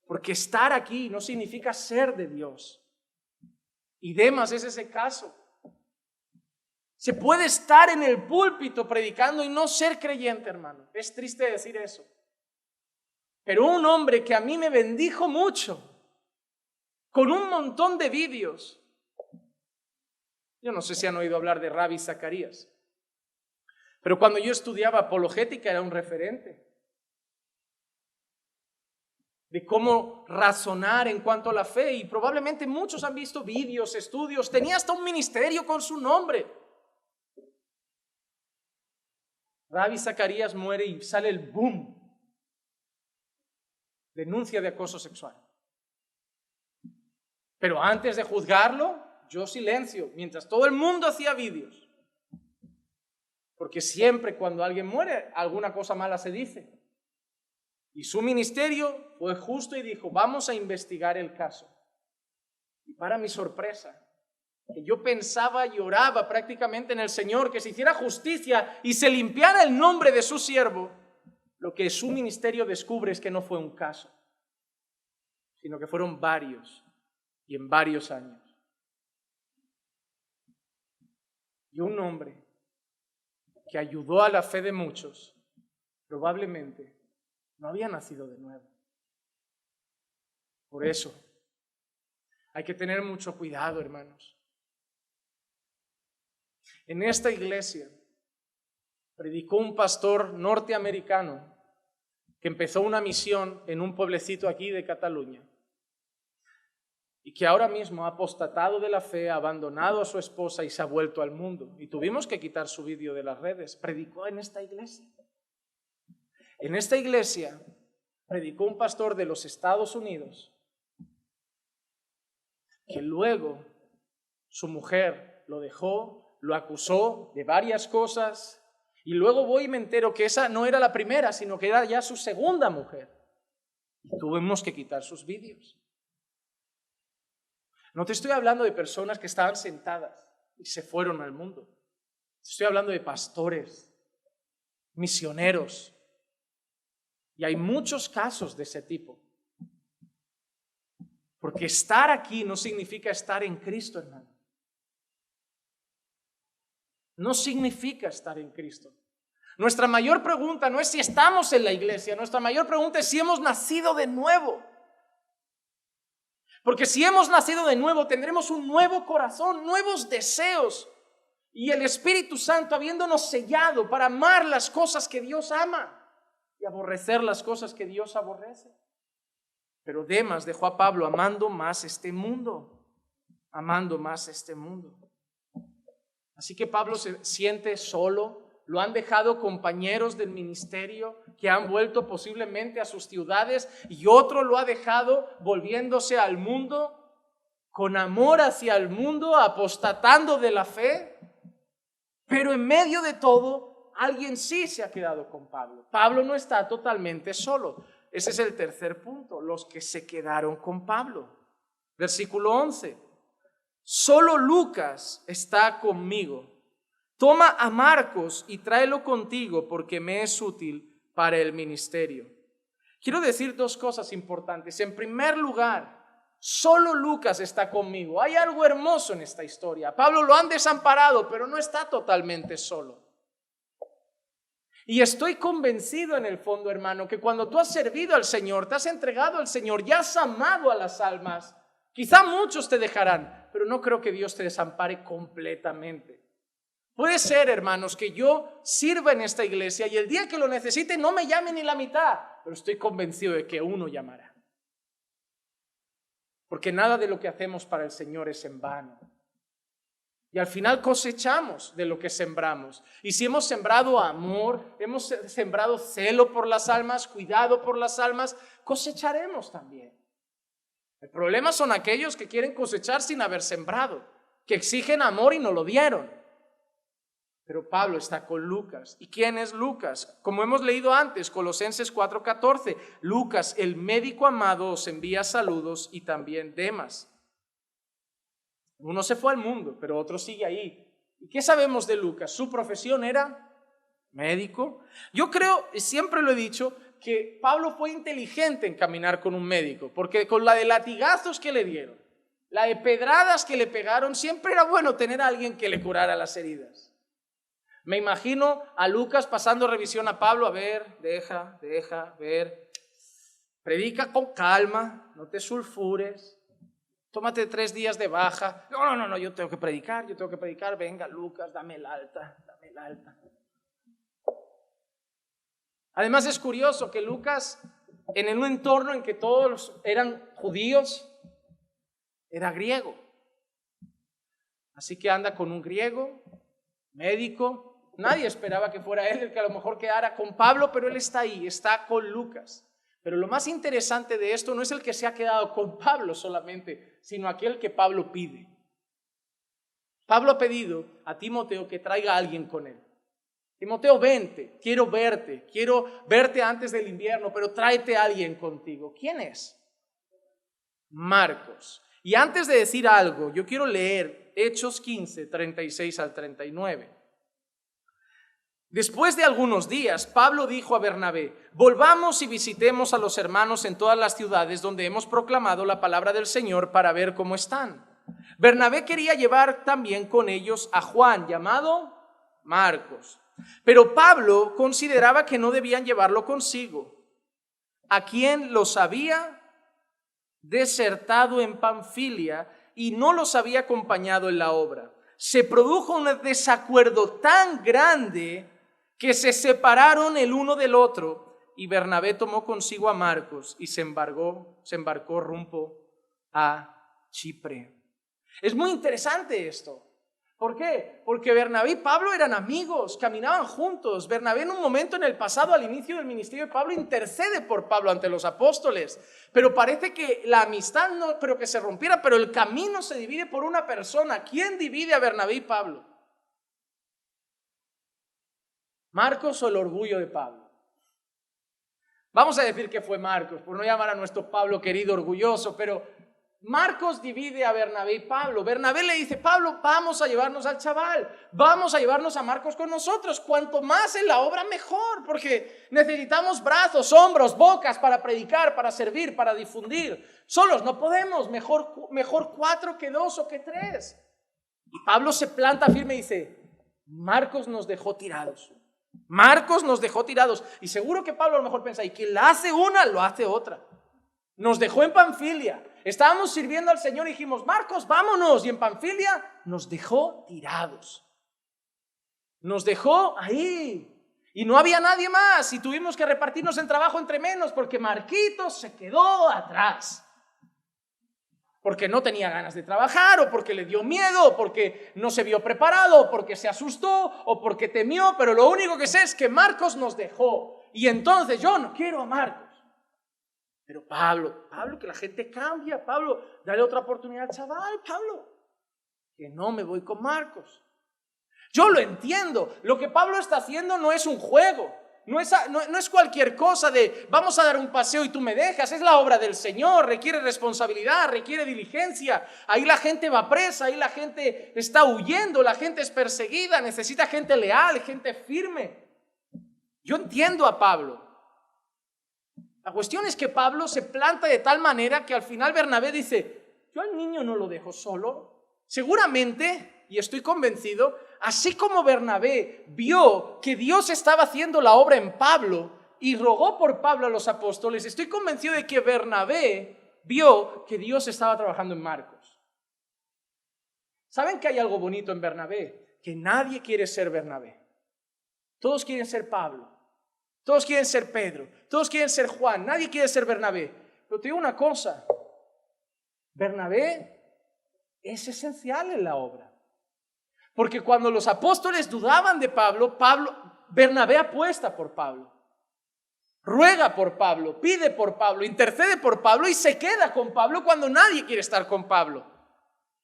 Porque estar aquí no significa ser de Dios. Y Demas es ese caso. Se puede estar en el púlpito predicando y no ser creyente, hermano. Es triste decir eso. Pero un hombre que a mí me bendijo mucho, con un montón de vídeos. Yo no sé si han oído hablar de Rabbi Zacarías, pero cuando yo estudiaba apologética era un referente de cómo razonar en cuanto a la fe, y probablemente muchos han visto vídeos, estudios, tenía hasta un ministerio con su nombre. Rabbi Zacarías muere y sale el boom. Denuncia de acoso sexual. Pero antes de juzgarlo, yo silencio, mientras todo el mundo hacía vídeos. Porque siempre cuando alguien muere, alguna cosa mala se dice. Y su ministerio fue justo y dijo, vamos a investigar el caso. Y para mi sorpresa, que yo pensaba y oraba prácticamente en el Señor, que se hiciera justicia y se limpiara el nombre de su siervo, lo que su ministerio descubre es que no fue un caso, sino que fueron varios y en varios años. Y un hombre que ayudó a la fe de muchos, probablemente no había nacido de nuevo. Por eso, hay que tener mucho cuidado, hermanos. En esta iglesia predicó un pastor norteamericano que empezó una misión en un pueblecito aquí de Cataluña y que ahora mismo ha apostatado de la fe, ha abandonado a su esposa y se ha vuelto al mundo. Y tuvimos que quitar su vídeo de las redes. Predicó en esta iglesia. En esta iglesia predicó un pastor de los Estados Unidos que luego su mujer lo dejó, lo acusó de varias cosas y luego voy y me entero que esa no era la primera, sino que era ya su segunda mujer. Y tuvimos que quitar sus vídeos. No te estoy hablando de personas que estaban sentadas y se fueron al mundo. Te estoy hablando de pastores, misioneros. Y hay muchos casos de ese tipo. Porque estar aquí no significa estar en Cristo, hermano. No significa estar en Cristo. Nuestra mayor pregunta no es si estamos en la iglesia, nuestra mayor pregunta es si hemos nacido de nuevo. Porque si hemos nacido de nuevo, tendremos un nuevo corazón, nuevos deseos. Y el Espíritu Santo habiéndonos sellado para amar las cosas que Dios ama y aborrecer las cosas que Dios aborrece. Pero Demas dejó a Pablo amando más este mundo, amando más este mundo. Así que Pablo se siente solo, lo han dejado compañeros del ministerio que han vuelto posiblemente a sus ciudades y otro lo ha dejado volviéndose al mundo, con amor hacia el mundo, apostatando de la fe. Pero en medio de todo, alguien sí se ha quedado con Pablo. Pablo no está totalmente solo. Ese es el tercer punto, los que se quedaron con Pablo. Versículo 11. Solo Lucas está conmigo. Toma a Marcos y tráelo contigo porque me es útil para el ministerio. Quiero decir dos cosas importantes. En primer lugar, solo Lucas está conmigo. Hay algo hermoso en esta historia. A Pablo lo han desamparado, pero no está totalmente solo. Y estoy convencido en el fondo, hermano, que cuando tú has servido al Señor, te has entregado al Señor, ya has amado a las almas, quizá muchos te dejarán, pero no creo que Dios te desampare completamente. Puede ser, hermanos, que yo sirva en esta iglesia y el día que lo necesite no me llame ni la mitad, pero estoy convencido de que uno llamará. Porque nada de lo que hacemos para el Señor es en vano. Y al final cosechamos de lo que sembramos. Y si hemos sembrado amor, hemos sembrado celo por las almas, cuidado por las almas, cosecharemos también. El problema son aquellos que quieren cosechar sin haber sembrado, que exigen amor y no lo dieron. Pero Pablo está con Lucas. ¿Y quién es Lucas? Como hemos leído antes, Colosenses 4:14, Lucas, el médico amado, os envía saludos y también Demas. Uno se fue al mundo, pero otro sigue ahí. ¿Y qué sabemos de Lucas? Su profesión era médico. Yo creo, siempre lo he dicho, que Pablo fue inteligente en caminar con un médico, porque con la de latigazos que le dieron, la de pedradas que le pegaron, siempre era bueno tener a alguien que le curara las heridas. Me imagino a Lucas pasando revisión a Pablo, a ver, deja, ver, predica con calma, no te sulfures. Tómate 3 días de baja. No, yo tengo que predicar. Venga, Lucas, dame el alta. Además es curioso que Lucas, en un entorno en que todos eran judíos, era griego. Así que anda con un griego, médico, Nadie esperaba que fuera él el que a lo mejor quedara con Pablo, pero él está ahí, está con Lucas. Pero lo más interesante de esto no es el que se ha quedado con Pablo solamente, sino aquel que Pablo pide. Pablo ha pedido a Timoteo que traiga a alguien con él. Timoteo, vente, quiero verte antes del invierno, pero tráete a alguien contigo. ¿Quién es? Marcos. Y antes de decir algo, yo quiero leer Hechos 15, 36 al 39. Después de algunos días, Pablo dijo a Bernabé: volvamos y visitemos a los hermanos en todas las ciudades donde hemos proclamado la palabra del Señor para ver cómo están. Bernabé quería llevar también con ellos a Juan, llamado Marcos, pero Pablo consideraba que no debían llevarlo consigo, a quien los había desertado en Panfilia y no los había acompañado en la obra. Se produjo un desacuerdo tan grande que se separaron el uno del otro, y Bernabé tomó consigo a Marcos y se embarcó rumbo a Chipre. Es muy interesante esto. ¿Por qué? Porque Bernabé y Pablo eran amigos, caminaban juntos. Bernabé en un momento en el pasado, al inicio del ministerio de Pablo, intercede por Pablo ante los apóstoles. Pero parece que la amistad no, pero que se rompiera, pero el camino se divide por una persona. ¿Quién divide a Bernabé y Pablo? ¿Marcos o el orgullo de Pablo? Vamos a decir que fue Marcos, por no llamar a nuestro Pablo querido orgulloso, pero Marcos divide a Bernabé y Pablo. Bernabé le dice: Pablo, vamos a llevarnos al chaval, vamos a llevarnos a Marcos con nosotros. Cuanto más en la obra, mejor, porque necesitamos brazos, hombros, bocas para predicar, para servir, para difundir. Solos no podemos, mejor 4 que 2 o que 3. Y Pablo se planta firme y dice: Marcos nos dejó tirados. Marcos nos dejó tirados. Y seguro que Pablo a lo mejor piensa: y quien la hace una, lo hace otra. Nos dejó en Panfilia. Estábamos sirviendo al Señor y dijimos: Marcos, vámonos. Y en Panfilia nos dejó tirados. Nos dejó ahí. Y no había nadie más. Y tuvimos que repartirnos el trabajo entre menos porque Marquitos se quedó atrás. Porque no tenía ganas de trabajar, o porque le dio miedo, o porque no se vio preparado, o porque se asustó, o porque temió. Pero lo único que sé es que Marcos nos dejó. Y entonces yo no quiero a Marcos. Pero Pablo, que la gente cambia. Pablo, dale otra oportunidad al chaval. Pablo, que no me voy con Marcos. Yo lo entiendo. Lo que Pablo está haciendo no es un juego. No es cualquier cosa de vamos a dar un paseo y tú me dejas. Es la obra del Señor, requiere responsabilidad, requiere diligencia. Ahí la gente va presa, ahí la gente está huyendo, la gente es perseguida, necesita gente leal, gente firme. Yo entiendo a Pablo. La cuestión es que Pablo se planta de tal manera que al final Bernabé dice: yo al niño no lo dejo solo. Seguramente, y estoy convencido, así como Bernabé vio que Dios estaba haciendo la obra en Pablo y rogó por Pablo a los apóstoles, estoy convencido de que Bernabé vio que Dios estaba trabajando en Marcos. ¿Saben que hay algo bonito en Bernabé? Que nadie quiere ser Bernabé. Todos quieren ser Pablo, todos quieren ser Pedro, todos quieren ser Juan, nadie quiere ser Bernabé. Pero te digo una cosa, Bernabé es esencial en la obra. Porque cuando los apóstoles dudaban de Pablo, Bernabé apuesta por Pablo, ruega por Pablo, pide por Pablo, intercede por Pablo y se queda con Pablo cuando nadie quiere estar con Pablo.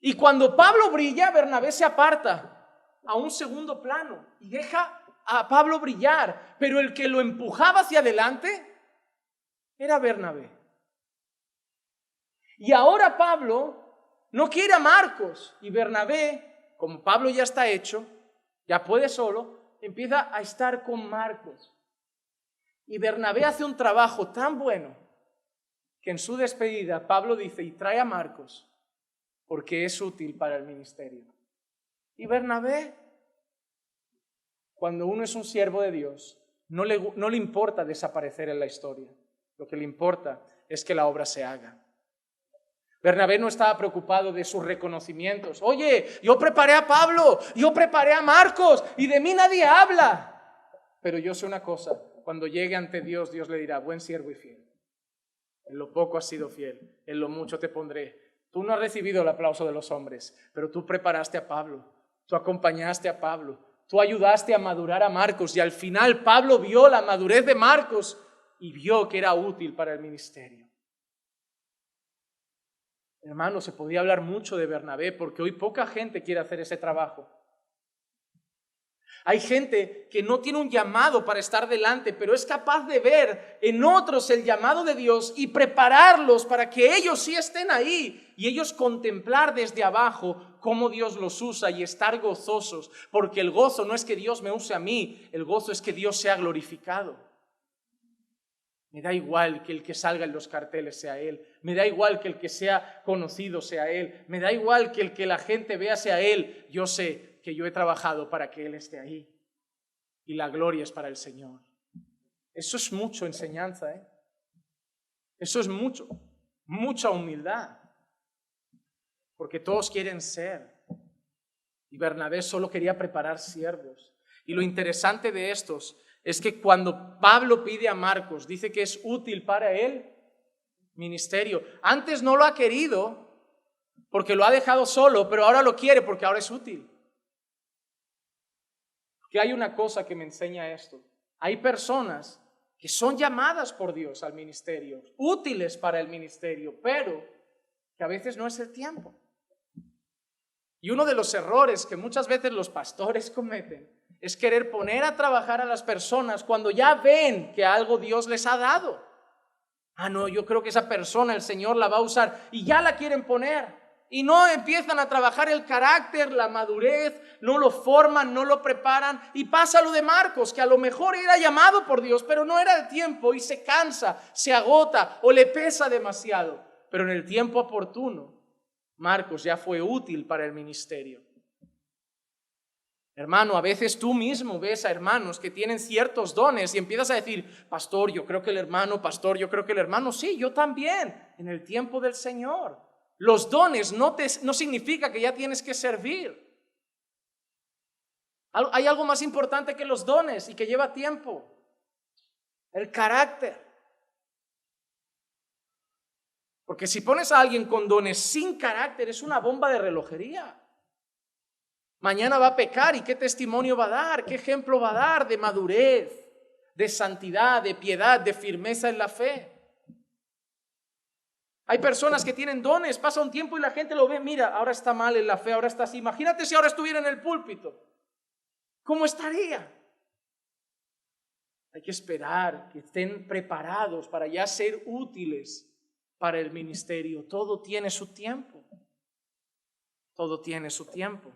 Y cuando Pablo brilla, Bernabé se aparta a un segundo plano y deja a Pablo brillar. Pero el que lo empujaba hacia adelante era Bernabé. Y ahora Pablo no quiere a Marcos, y Bernabé, como Pablo ya está hecho, ya puede solo, empieza a estar con Marcos. Y Bernabé hace un trabajo tan bueno que en su despedida Pablo dice: y trae a Marcos porque es útil para el ministerio. Y Bernabé, cuando uno es un siervo de Dios, no le importa desaparecer en la historia. Lo que le importa es que la obra se haga. Bernabé no estaba preocupado de sus reconocimientos. Oye, yo preparé a Pablo, yo preparé a Marcos y de mí nadie habla. Pero yo sé una cosa, cuando llegue ante Dios, Dios le dirá: buen siervo y fiel. En lo poco has sido fiel, en lo mucho te pondré. Tú no has recibido el aplauso de los hombres, pero tú preparaste a Pablo, tú acompañaste a Pablo, Tú ayudaste a madurar a Marcos y al final Pablo vio la madurez de Marcos y vio que era útil para el ministerio. Hermano, se podía hablar mucho de Bernabé porque hoy poca gente quiere hacer ese trabajo. Hay gente que no tiene un llamado para estar delante, pero es capaz de ver en otros el llamado de Dios y prepararlos para que ellos sí estén ahí y ellos contemplar desde abajo cómo Dios los usa y estar gozosos, porque el gozo no es que Dios me use a mí, el gozo es que Dios sea glorificado. Me da igual que el que salga en los carteles sea Él. Me da igual que el que sea conocido sea Él. Me da igual que el que la gente vea sea Él. Yo sé que yo he trabajado para que Él esté ahí. Y la gloria es para el Señor. Eso es mucho enseñanza, ¿eh? Eso es mucha humildad. Porque todos quieren ser. Y Bernabé solo quería preparar siervos. Y lo interesante de estos es que cuando Pablo pide a Marcos, dice que es útil para el ministerio. Antes no lo ha querido porque lo ha dejado solo, pero ahora lo quiere porque ahora es útil. Que hay una cosa que me enseña esto. Hay personas que son llamadas por Dios al ministerio, útiles para el ministerio, pero que a veces no es el tiempo. Y uno de los errores que muchas veces los pastores cometen es querer poner a trabajar a las personas cuando ya ven que algo Dios les ha dado. No, yo creo que esa persona el Señor la va a usar y ya la quieren poner. Y no empiezan a trabajar el carácter, la madurez, no lo forman, no lo preparan. Y pasa lo de Marcos, que a lo mejor era llamado por Dios, pero no era el tiempo y se cansa, se agota o le pesa demasiado. Pero en el tiempo oportuno, Marcos ya fue útil para el ministerio. Hermano, a veces tú mismo ves a hermanos que tienen ciertos dones y empiezas a decir, pastor, yo creo que el hermano, pastor, yo creo que el hermano, sí, yo también, en el tiempo del Señor. Los dones no significa que ya tienes que servir. Hay algo más importante que los dones y que lleva tiempo, el carácter. Porque si pones a alguien con dones sin carácter, es una bomba de relojería. Mañana va a pecar y qué testimonio va a dar, qué ejemplo va a dar de madurez, de santidad, de piedad, de firmeza en la fe. Hay personas que tienen dones, pasa un tiempo y la gente lo ve, mira, ahora está mal en la fe, ahora está así. Imagínate si ahora estuviera en el púlpito, ¿cómo estaría? Hay que esperar que estén preparados para ya ser útiles para el ministerio. Todo tiene su tiempo. Todo tiene su tiempo.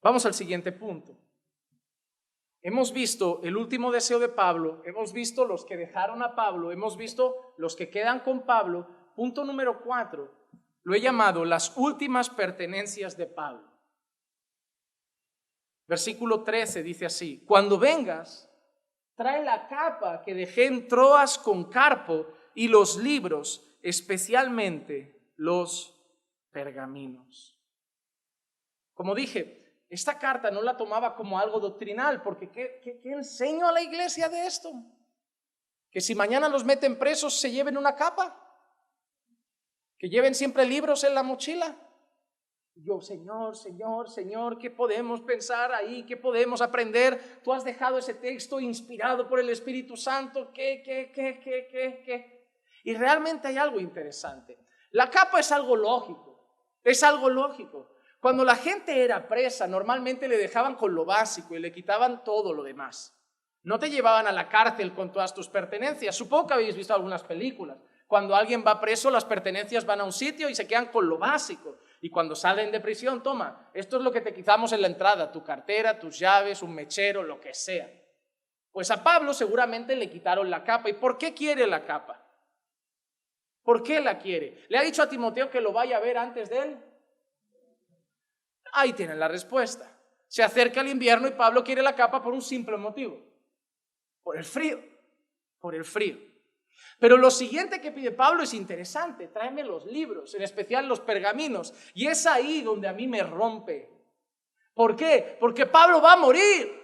Vamos al siguiente punto. Hemos visto el último deseo de Pablo, hemos visto los que dejaron a Pablo, hemos visto los que quedan con Pablo. Punto número 4, lo he llamado las últimas pertenencias de Pablo. Versículo 13 dice así: cuando vengas, trae la capa que dejé en Troas con Carpo y los libros, especialmente los pergaminos. Como dije, esta carta no la tomaba como algo doctrinal, porque ¿qué enseño a la iglesia de esto? Que si mañana los meten presos se lleven una capa, que lleven siempre libros en la mochila. Yo, Señor, ¿qué podemos pensar ahí? ¿Qué podemos aprender? Tú has dejado ese texto inspirado por el Espíritu Santo. ¿Qué? Y realmente hay algo interesante. La capa es algo lógico. Cuando la gente era presa, normalmente le dejaban con lo básico y le quitaban todo lo demás. No te llevaban a la cárcel con todas tus pertenencias. Supongo que habéis visto algunas películas. Cuando alguien va preso, las pertenencias van a un sitio y se quedan con lo básico. Y cuando salen de prisión, toma, esto es lo que te quitamos en la entrada, tu cartera, tus llaves, un mechero, lo que sea. Pues a Pablo seguramente le quitaron la capa. ¿Y por qué quiere la capa? ¿Por qué la quiere? ¿Le ha dicho a Timoteo que lo vaya a ver antes de él? Ahí tienen la respuesta. Se acerca el invierno y Pablo quiere la capa por un simple motivo. Por el frío. Pero lo siguiente que pide Pablo es interesante. Tráeme los libros, en especial los pergaminos. Y es ahí donde a mí me rompe. ¿Por qué? Porque Pablo va a morir.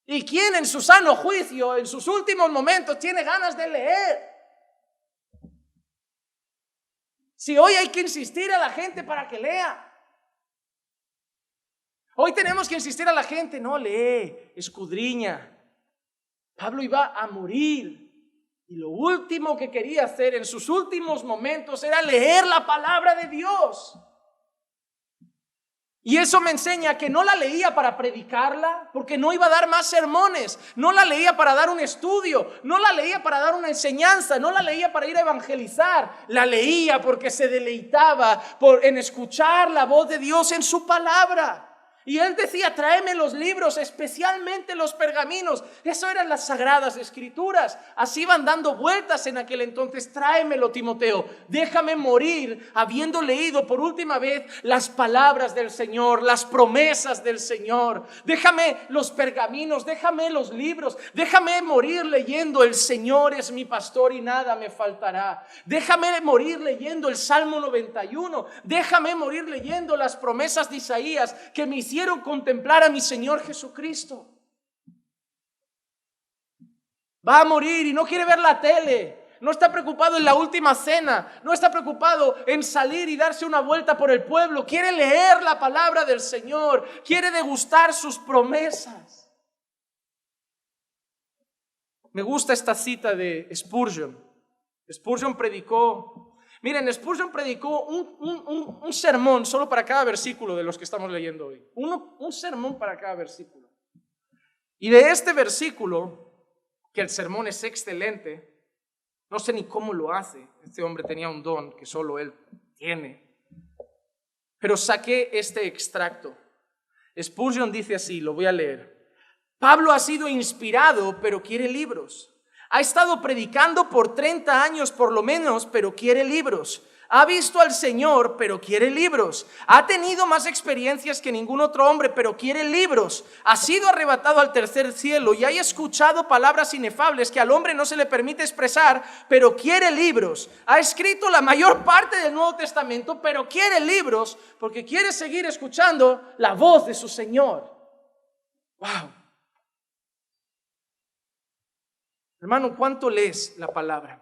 ¿Y quién en su sano juicio, en sus últimos momentos, tiene ganas de leer? Si hoy hay que insistir a la gente para que lea. Hoy tenemos que insistir a la gente, no, lee, escudriña. Pablo iba a morir y lo último que quería hacer en sus últimos momentos era leer la palabra de Dios. Y eso me enseña que no la leía para predicarla, porque no iba a dar más sermones. No la leía para dar un estudio, no la leía para dar una enseñanza, no la leía para ir a evangelizar. La leía porque se deleitaba en escuchar la voz de Dios en su palabra. Y él decía, tráeme los libros, especialmente los pergaminos. Eso eran las sagradas escrituras. Así iban dando vueltas en aquel entonces. Tráemelo, Timoteo. Déjame morir habiendo leído por última vez las palabras del Señor, las promesas del Señor. Déjame los pergaminos, déjame los libros. Déjame morir leyendo, el Señor es mi pastor y nada me faltará. Déjame morir leyendo el Salmo 91. Déjame morir leyendo las promesas de Isaías que me hicieron contemplar a mi Señor Jesucristo. Va a morir y no quiere ver la tele. No está preocupado en la última cena. No está preocupado en salir y darse una vuelta por el pueblo. Quiere leer la palabra del Señor. Quiere degustar sus promesas. Me gusta esta cita de Spurgeon. Spurgeon predicó. Miren, Spurgeon predicó un sermón solo para cada versículo de los que estamos leyendo hoy. Un sermón para cada versículo. Y de este versículo, que el sermón es excelente, no sé ni cómo lo hace. Este hombre tenía un don que solo él tiene. Pero saqué este extracto. Spurgeon dice así, lo voy a leer. Pablo ha sido inspirado, pero quiere libros. Ha estado predicando por 30 años por lo menos, pero quiere libros. Ha visto al Señor, pero quiere libros. Ha tenido más experiencias que ningún otro hombre, pero quiere libros. Ha sido arrebatado al tercer cielo y ha escuchado palabras inefables que al hombre no se le permite expresar, pero quiere libros. Ha escrito la mayor parte del Nuevo Testamento, pero quiere libros porque quiere seguir escuchando la voz de su Señor. ¡Wow! Hermano, ¿cuánto lees la palabra?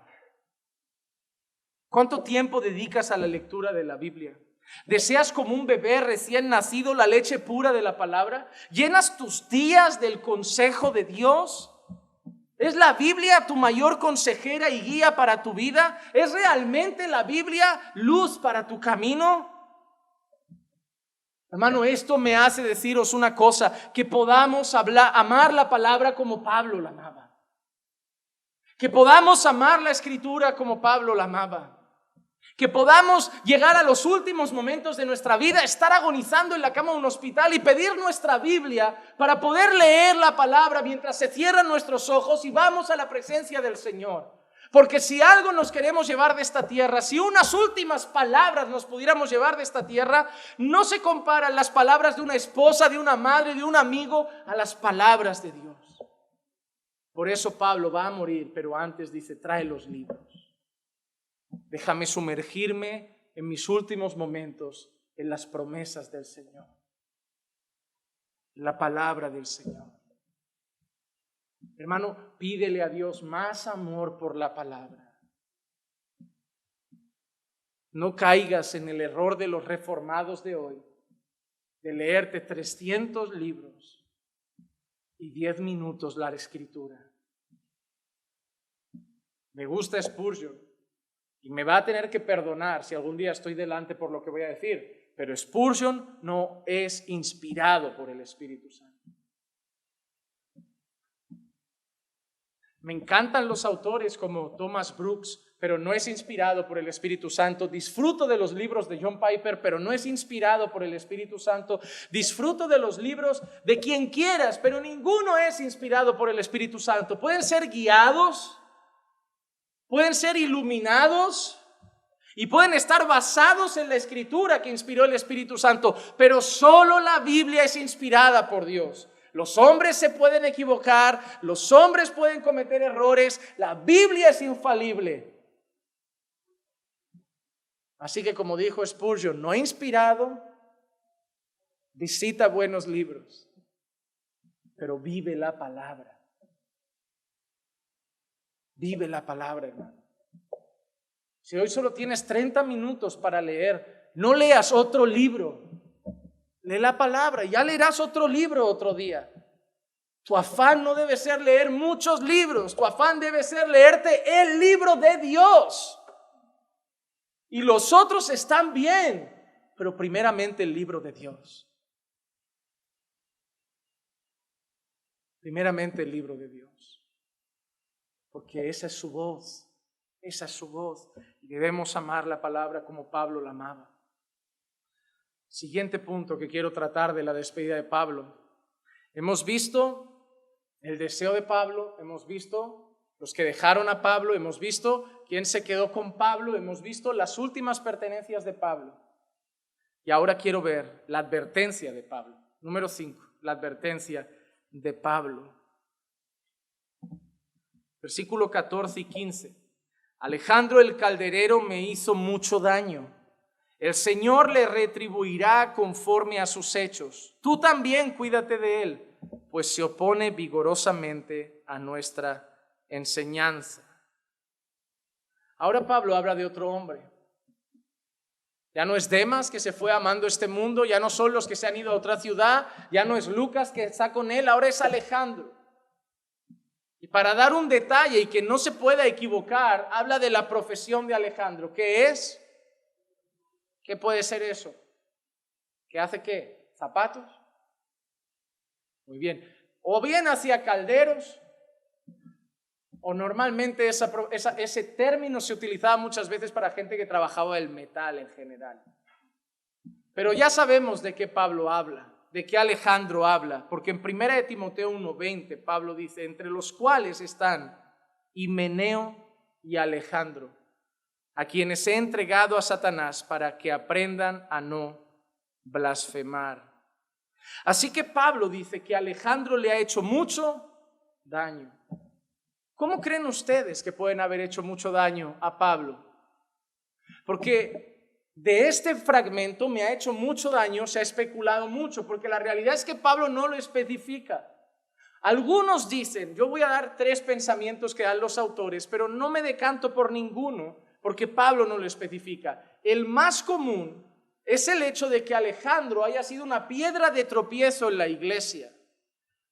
¿Cuánto tiempo dedicas a la lectura de la Biblia? ¿Deseas como un bebé recién nacido la leche pura de la palabra? ¿Llenas tus días del consejo de Dios? ¿Es la Biblia tu mayor consejera y guía para tu vida? ¿Es realmente la Biblia luz para tu camino? Hermano, esto me hace deciros una cosa, que podamos amar la palabra como Pablo la amaba. Que podamos amar la Escritura como Pablo la amaba. Que podamos llegar a los últimos momentos de nuestra vida, estar agonizando en la cama de un hospital y pedir nuestra Biblia para poder leer la palabra mientras se cierran nuestros ojos y vamos a la presencia del Señor. Porque si algo nos queremos llevar de esta tierra, si unas últimas palabras nos pudiéramos llevar de esta tierra, no se comparan las palabras de una esposa, de una madre, de un amigo a las palabras de Dios. Por eso Pablo va a morir, pero antes dice, trae los libros. Déjame sumergirme en mis últimos momentos en las promesas del Señor. La palabra del Señor. Hermano, pídele a Dios más amor por la palabra. No caigas en el error de los reformados de hoy, de leerte 300 libros y 10 minutos la Escritura. Me gusta Spurgeon y me va a tener que perdonar si algún día estoy delante por lo que voy a decir, pero Spurgeon no es inspirado por el Espíritu Santo. Me encantan los autores como Thomas Brooks, pero no es inspirado por el Espíritu Santo. Disfruto de los libros de John Piper, pero no es inspirado por el Espíritu Santo. Disfruto de los libros de quien quieras, pero ninguno es inspirado por el Espíritu Santo. Pueden ser guiados, pueden ser iluminados y pueden estar basados en la Escritura que inspiró el Espíritu Santo, pero solo la Biblia es inspirada por Dios. Los hombres se pueden equivocar, los hombres pueden cometer errores, la Biblia es infalible. Así que como dijo Spurgeon, no inspirado, visita buenos libros, pero vive la palabra. Vive la palabra, hermano. Si hoy solo tienes 30 minutos para leer, no leas otro libro. Lee la palabra, ya leerás otro libro otro día. Tu afán no debe ser leer muchos libros, tu afán debe ser leerte el libro de Dios. Y los otros están bien, pero primeramente el libro de Dios. Primeramente el libro de Dios. Porque esa es su voz, esa es su voz. Y debemos amar la palabra como Pablo la amaba. Siguiente punto que quiero tratar de la despedida de Pablo. Hemos visto el deseo de Pablo, hemos visto los que dejaron a Pablo, hemos visto quién se quedó con Pablo, hemos visto las últimas pertenencias de Pablo. Y ahora quiero ver la advertencia de Pablo. Número 5, la advertencia de Pablo. Versículo 14 y 15. Alejandro el calderero me hizo mucho daño. El Señor le retribuirá conforme a sus hechos. Tú también cuídate de él, pues se opone vigorosamente a nuestra enseñanza. Ahora Pablo habla de otro hombre. Ya no es Demas que se fue amando este mundo, ya no son los que se han ido a otra ciudad, ya no es Lucas que está con él, ahora es Alejandro. Y para dar un detalle y que no se pueda equivocar, habla de la profesión de Alejandro. ¿Qué es? ¿Qué puede ser eso? ¿Qué hace qué? ¿Zapatos? Muy bien. O bien hacía calderos, o normalmente ese término se utilizaba muchas veces para gente que trabajaba el metal en general. Pero ya sabemos de qué Pablo habla, de qué Alejandro habla, porque en 1 Timoteo 1:20 Pablo dice, entre los cuales están Himeneo y Alejandro, a quienes he entregado a Satanás para que aprendan a no blasfemar. Así que Pablo dice que Alejandro le ha hecho mucho daño. ¿Cómo creen ustedes que pueden haber hecho mucho daño a Pablo? Porque de este fragmento me ha hecho mucho daño, se ha especulado mucho, porque la realidad es que Pablo no lo especifica. Algunos dicen, yo voy a dar 3 pensamientos que dan los autores, pero no me decanto por ninguno, porque Pablo no lo especifica. El más común es el hecho de que Alejandro haya sido una piedra de tropiezo en la iglesia.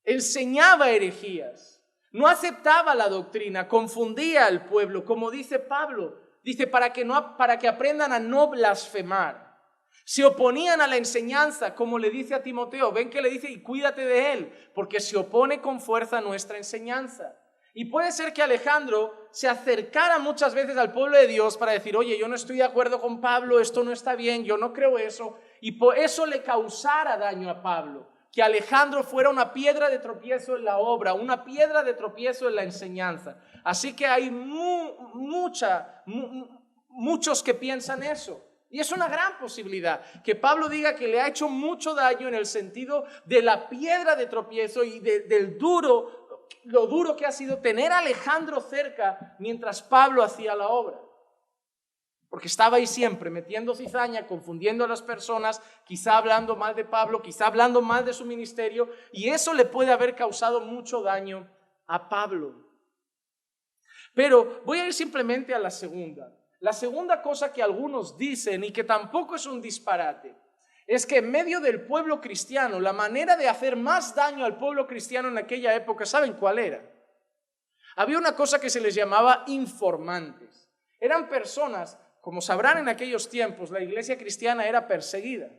Enseñaba herejías. No aceptaba la doctrina, confundía al pueblo, como dice Pablo, dice para que aprendan a no blasfemar. Se oponían a la enseñanza, como le dice a Timoteo, ven que le dice y cuídate de él, porque se opone con fuerza a nuestra enseñanza. Y puede ser que Alejandro se acercara muchas veces al pueblo de Dios para decir, oye, yo no estoy de acuerdo con Pablo, esto no está bien, yo no creo eso, y por eso le causara daño a Pablo. Que Alejandro fuera una piedra de tropiezo en la obra, una piedra de tropiezo en la enseñanza. Así que hay muchos que piensan eso. Y es una gran posibilidad que Pablo diga que le ha hecho mucho daño en el sentido de la piedra de tropiezo y lo duro que ha sido tener a Alejandro cerca mientras Pablo hacía la obra. Porque estaba ahí siempre metiendo cizaña, confundiendo a las personas, quizá hablando mal de Pablo, quizá hablando mal de su ministerio, y eso le puede haber causado mucho daño a Pablo. Pero voy a ir simplemente a la segunda. La segunda cosa que algunos dicen, y que tampoco es un disparate, es que en medio del pueblo cristiano, la manera de hacer más daño al pueblo cristiano en aquella época, ¿saben cuál era? Había una cosa que se les llamaba informantes. Eran personas. Como sabrán, en aquellos tiempos la iglesia cristiana era perseguida.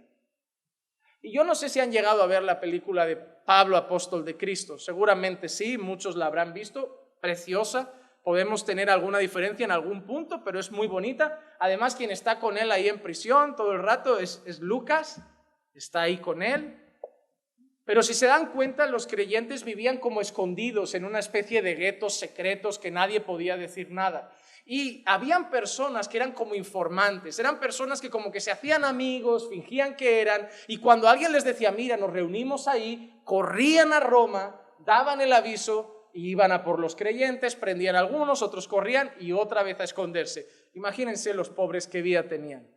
Y yo no sé si han llegado a ver la película de Pablo, apóstol de Cristo. Seguramente sí, muchos la habrán visto, preciosa. Podemos tener alguna diferencia en algún punto, pero es muy bonita. Además, quien está con él ahí en prisión todo el rato es Lucas, está ahí con él. Pero si se dan cuenta, los creyentes vivían como escondidos en una especie de guetos secretos que nadie podía decir nada. Y habían personas que eran como informantes, eran personas que como que se hacían amigos, fingían que eran, y cuando alguien les decía, mira, nos reunimos ahí, corrían a Roma, daban el aviso y iban a por los creyentes, prendían a algunos, otros corrían y otra vez a esconderse. Imagínense los pobres qué vida tenían.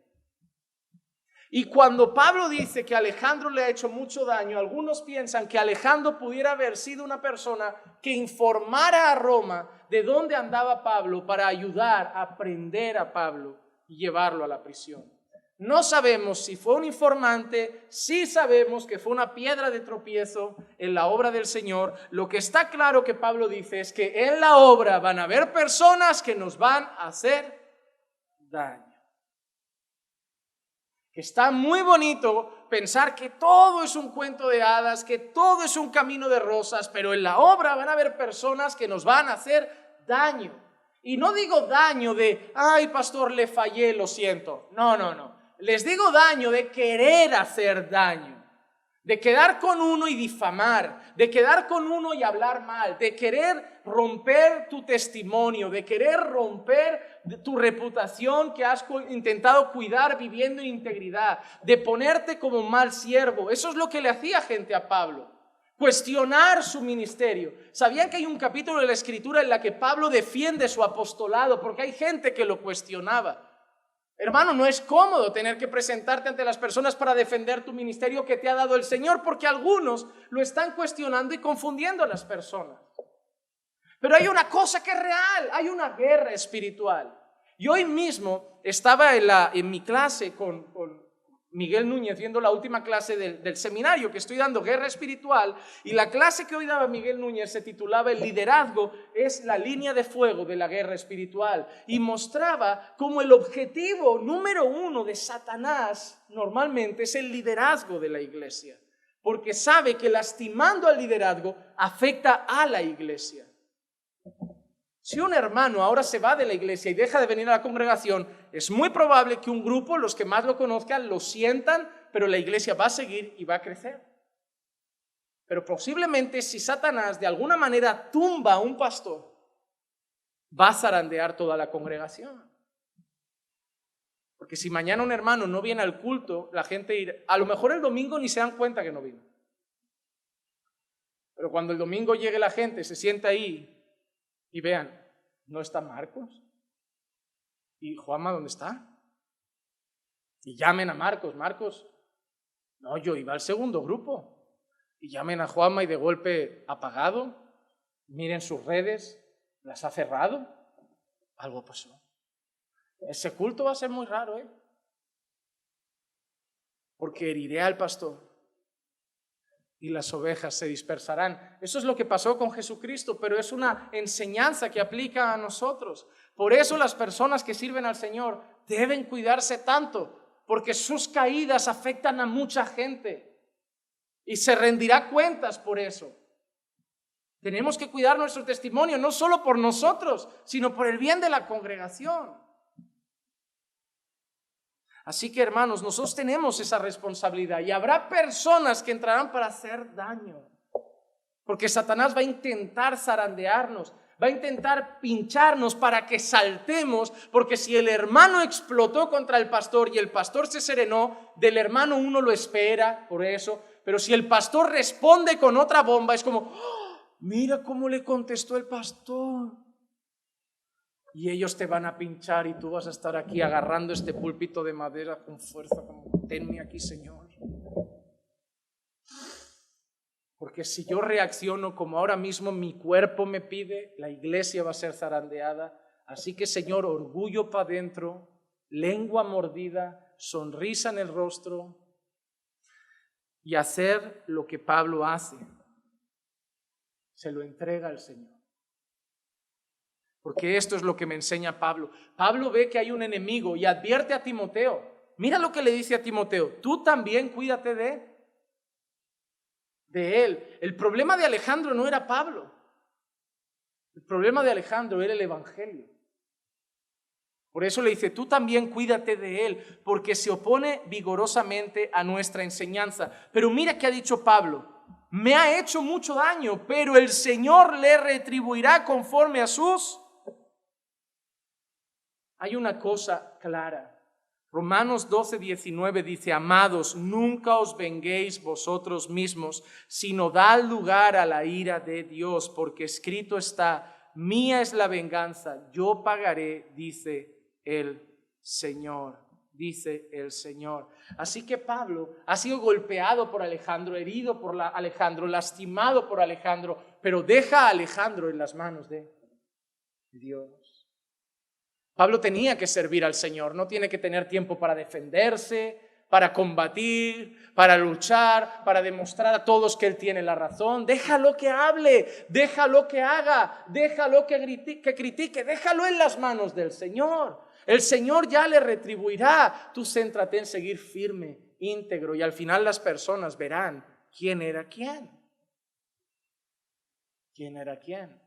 Y cuando Pablo dice que Alejandro le ha hecho mucho daño, algunos piensan que Alejandro pudiera haber sido una persona que informara a Roma de dónde andaba Pablo para ayudar a prender a Pablo y llevarlo a la prisión. No sabemos si fue un informante, sí sabemos que fue una piedra de tropiezo en la obra del Señor. Lo que está claro que Pablo dice es que en la obra van a haber personas que nos van a hacer daño. Que está muy bonito pensar que todo es un cuento de hadas, que todo es un camino de rosas, pero en la obra van a haber personas que nos van a hacer daño. Y no digo daño de, ay pastor, le fallé, lo siento. No. Les digo daño de querer hacer daño, de quedar con uno y difamar, de quedar con uno y hablar mal, de querer romper tu testimonio, de querer romper tu reputación que has intentado cuidar viviendo en integridad, de ponerte como mal siervo. Eso es lo que le hacía gente a Pablo. Cuestionar su ministerio. ¿Sabían que hay un capítulo de la Escritura en la que Pablo defiende su apostolado porque hay gente que lo cuestionaba? Hermano, no es cómodo tener que presentarte ante las personas para defender tu ministerio que te ha dado el Señor, porque algunos lo están cuestionando y confundiendo a las personas. Pero hay una cosa que es real, hay una guerra espiritual. Y hoy mismo estaba en mi clase con Miguel Núñez, viendo la última clase del seminario que estoy dando, Guerra Espiritual, y la clase que hoy daba Miguel Núñez se titulaba El liderazgo es la línea de fuego de la guerra espiritual, y mostraba cómo el objetivo número uno de Satanás normalmente es el liderazgo de la iglesia, porque sabe que lastimando al liderazgo afecta a la iglesia. Si un hermano ahora se va de la iglesia y deja de venir a la congregación, es muy probable que un grupo, los que más lo conozcan, lo sientan, pero la iglesia va a seguir y va a crecer. Pero posiblemente si Satanás de alguna manera tumba a un pastor, va a zarandear toda la congregación. Porque si mañana un hermano no viene al culto, la gente irá, a lo mejor el domingo ni se dan cuenta que no vino. Pero cuando el domingo llegue la gente, se sienta ahí, y vean, ¿no está Marcos? ¿Y Juanma dónde está? Y llamen a Marcos, no, yo iba al segundo grupo. Y llamen a Juanma y de golpe apagado, miren sus redes, las ha cerrado, algo pasó. Ese culto va a ser muy raro, porque heriré al pastor y las ovejas se dispersarán. Eso es lo que pasó con Jesucristo, pero es una enseñanza que aplica a nosotros. Por eso las personas que sirven al Señor deben cuidarse tanto, porque sus caídas afectan a mucha gente y se rendirá cuentas por eso. Tenemos que cuidar nuestro testimonio, no solo por nosotros, sino por el bien de la congregación. Así que, hermanos, nosotros tenemos esa responsabilidad y habrá personas que entrarán para hacer daño, porque Satanás va a intentar zarandearnos, va a intentar pincharnos para que saltemos, porque si el hermano explotó contra el pastor y el pastor se serenó, del hermano uno lo espera por eso, pero si el pastor responde con otra bomba, es como, ¡oh! Mira cómo le contestó el pastor. Y ellos te van a pinchar y tú vas a estar aquí agarrando este púlpito de madera con fuerza, como, tenme aquí, Señor. Porque si yo reacciono como ahora mismo mi cuerpo me pide, la iglesia va a ser zarandeada. Así que, Señor, orgullo para adentro, lengua mordida, sonrisa en el rostro y hacer lo que Pablo hace. Se lo entrega al Señor. Porque esto es lo que me enseña Pablo. Pablo ve que hay un enemigo y advierte a Timoteo. Mira lo que le dice a Timoteo. Tú también cuídate de él. El problema de Alejandro no era Pablo. El problema de Alejandro era el evangelio. Por eso le dice, tú también cuídate de él, porque se opone vigorosamente a nuestra enseñanza. Pero mira qué ha dicho Pablo. Me ha hecho mucho daño, pero el Señor le retribuirá conforme a sus... Hay una cosa clara. Romanos 12:19 dice, amados, nunca os venguéis vosotros mismos, sino dad lugar a la ira de Dios, porque escrito está, mía es la venganza, yo pagaré, dice el Señor. Dice el Señor. Así que Pablo ha sido golpeado por Alejandro, herido por Alejandro, lastimado por Alejandro, pero deja a Alejandro en las manos de Dios. Pablo tenía que servir al Señor, no tiene que tener tiempo para defenderse, para combatir, para luchar, para demostrar a todos que él tiene la razón. Déjalo que hable, déjalo que haga, déjalo que critique, déjalo en las manos del Señor. El Señor ya le retribuirá. Tú céntrate en seguir firme, íntegro, y al final las personas verán quién era quién. ¿Quién era quién?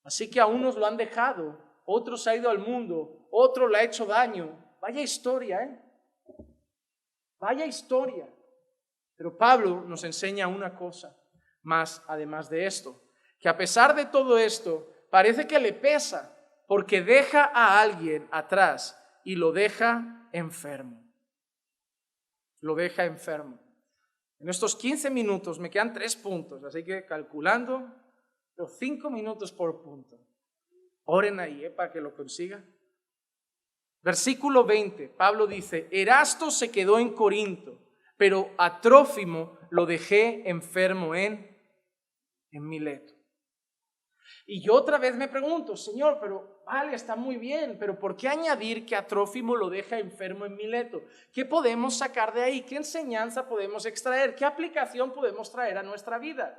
Así que a unos lo han dejado, otros ha ido al mundo, otro le ha hecho daño. Vaya historia, ¿eh? Vaya historia. Pero Pablo nos enseña una cosa más además de esto, que a pesar de todo esto, parece que le pesa porque deja a alguien atrás y lo deja enfermo. Lo deja enfermo. En estos 15 minutos me quedan 3 puntos, así que calculando los 5 minutos por punto. Oren ahí para que lo consiga. Versículo 20, Pablo dice, Erasto se quedó en Corinto, pero a Trófimo lo dejé enfermo en Mileto. Y yo otra vez me pregunto, Señor, pero vale, está muy bien, pero ¿por qué añadir que a Trófimo lo deja enfermo en Mileto? ¿Qué podemos sacar de ahí? ¿Qué enseñanza podemos extraer? ¿Qué aplicación podemos traer a nuestra vida?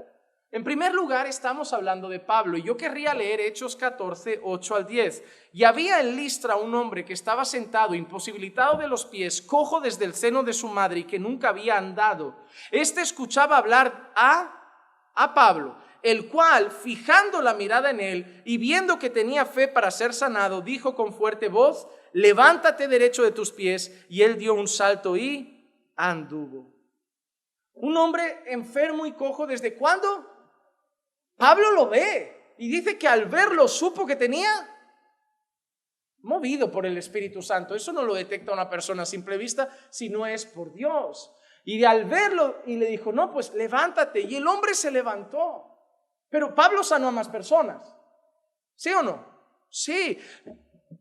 En primer lugar, estamos hablando de Pablo, y yo querría leer Hechos 14, 8 al 10. Y había en Listra un hombre que estaba sentado, imposibilitado de los pies, cojo desde el seno de su madre y que nunca había andado. Este escuchaba hablar a Pablo, el cual, fijando la mirada en él y viendo que tenía fe para ser sanado, dijo con fuerte voz, levántate derecho de tus pies, y él dio un salto y anduvo. Un hombre enfermo y cojo, ¿desde cuándo? Pablo lo ve y dice que al verlo supo que tenía, movido por el Espíritu Santo. Eso no lo detecta una persona a simple vista si no es por Dios. Y al verlo y le dijo, no, pues levántate. Y el hombre se levantó. Pero Pablo sanó a más personas. ¿Sí o no? Sí.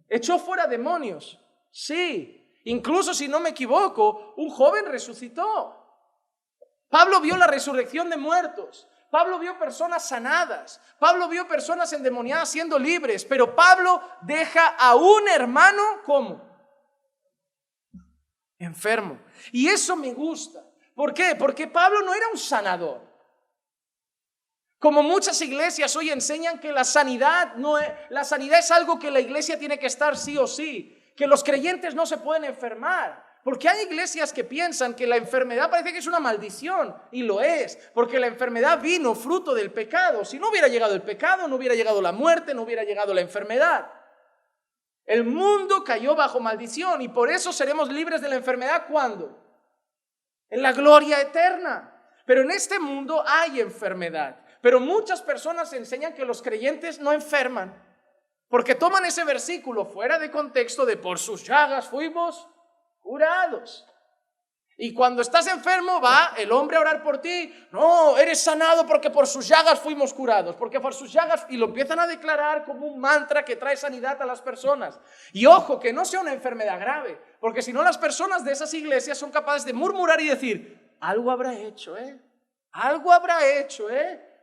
¿Echó fuera demonios? Sí. Incluso, si no me equivoco, un joven resucitó. Pablo vio la resurrección de muertos. Pablo vio personas sanadas. Pablo vio personas endemoniadas siendo libres. Pero Pablo deja a un hermano, ¿cómo? Enfermo. Y eso me gusta. ¿Por qué? Porque Pablo no era un sanador. Como muchas iglesias hoy enseñan que la sanidad es algo que la iglesia tiene que estar sí o sí. Que los creyentes no se pueden enfermar. Porque hay iglesias que piensan que la enfermedad parece que es una maldición, y lo es, porque la enfermedad vino fruto del pecado. Si no hubiera llegado el pecado, no hubiera llegado la muerte, no hubiera llegado la enfermedad. El mundo cayó bajo maldición y por eso seremos libres de la enfermedad. ¿Cuándo? En la gloria eterna. Pero en este mundo hay enfermedad. Pero muchas personas enseñan que los creyentes no enferman, porque toman ese versículo fuera de contexto de por sus llagas fuimos curados. Y cuando estás enfermo va el hombre a orar por ti. No, eres sanado porque por sus llagas fuimos curados, porque por sus llagas, y lo empiezan a declarar como un mantra que trae sanidad a las personas. Y ojo, que no sea una enfermedad grave, porque si no las personas de esas iglesias son capaces de murmurar y decir, algo habrá hecho, algo habrá hecho,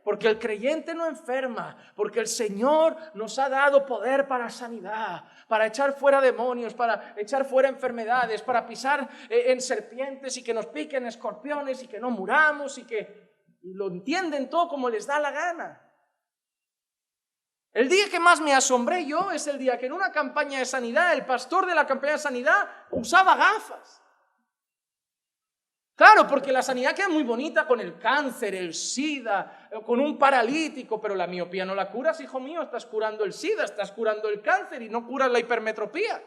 porque el creyente no enferma, porque el Señor nos ha dado poder para sanidad, para echar fuera demonios, para echar fuera enfermedades, para pisar en serpientes y que nos piquen escorpiones y que no muramos y lo entienden todo como les da la gana. El día que más me asombré yo es el día que en una campaña de sanidad, el pastor de la campaña de sanidad usaba gafas. Claro, porque la sanidad queda muy bonita con el cáncer, el SIDA, con un paralítico, pero la miopía no la curas, hijo mío. Estás curando el SIDA, estás curando el cáncer y no curas la hipermetropía.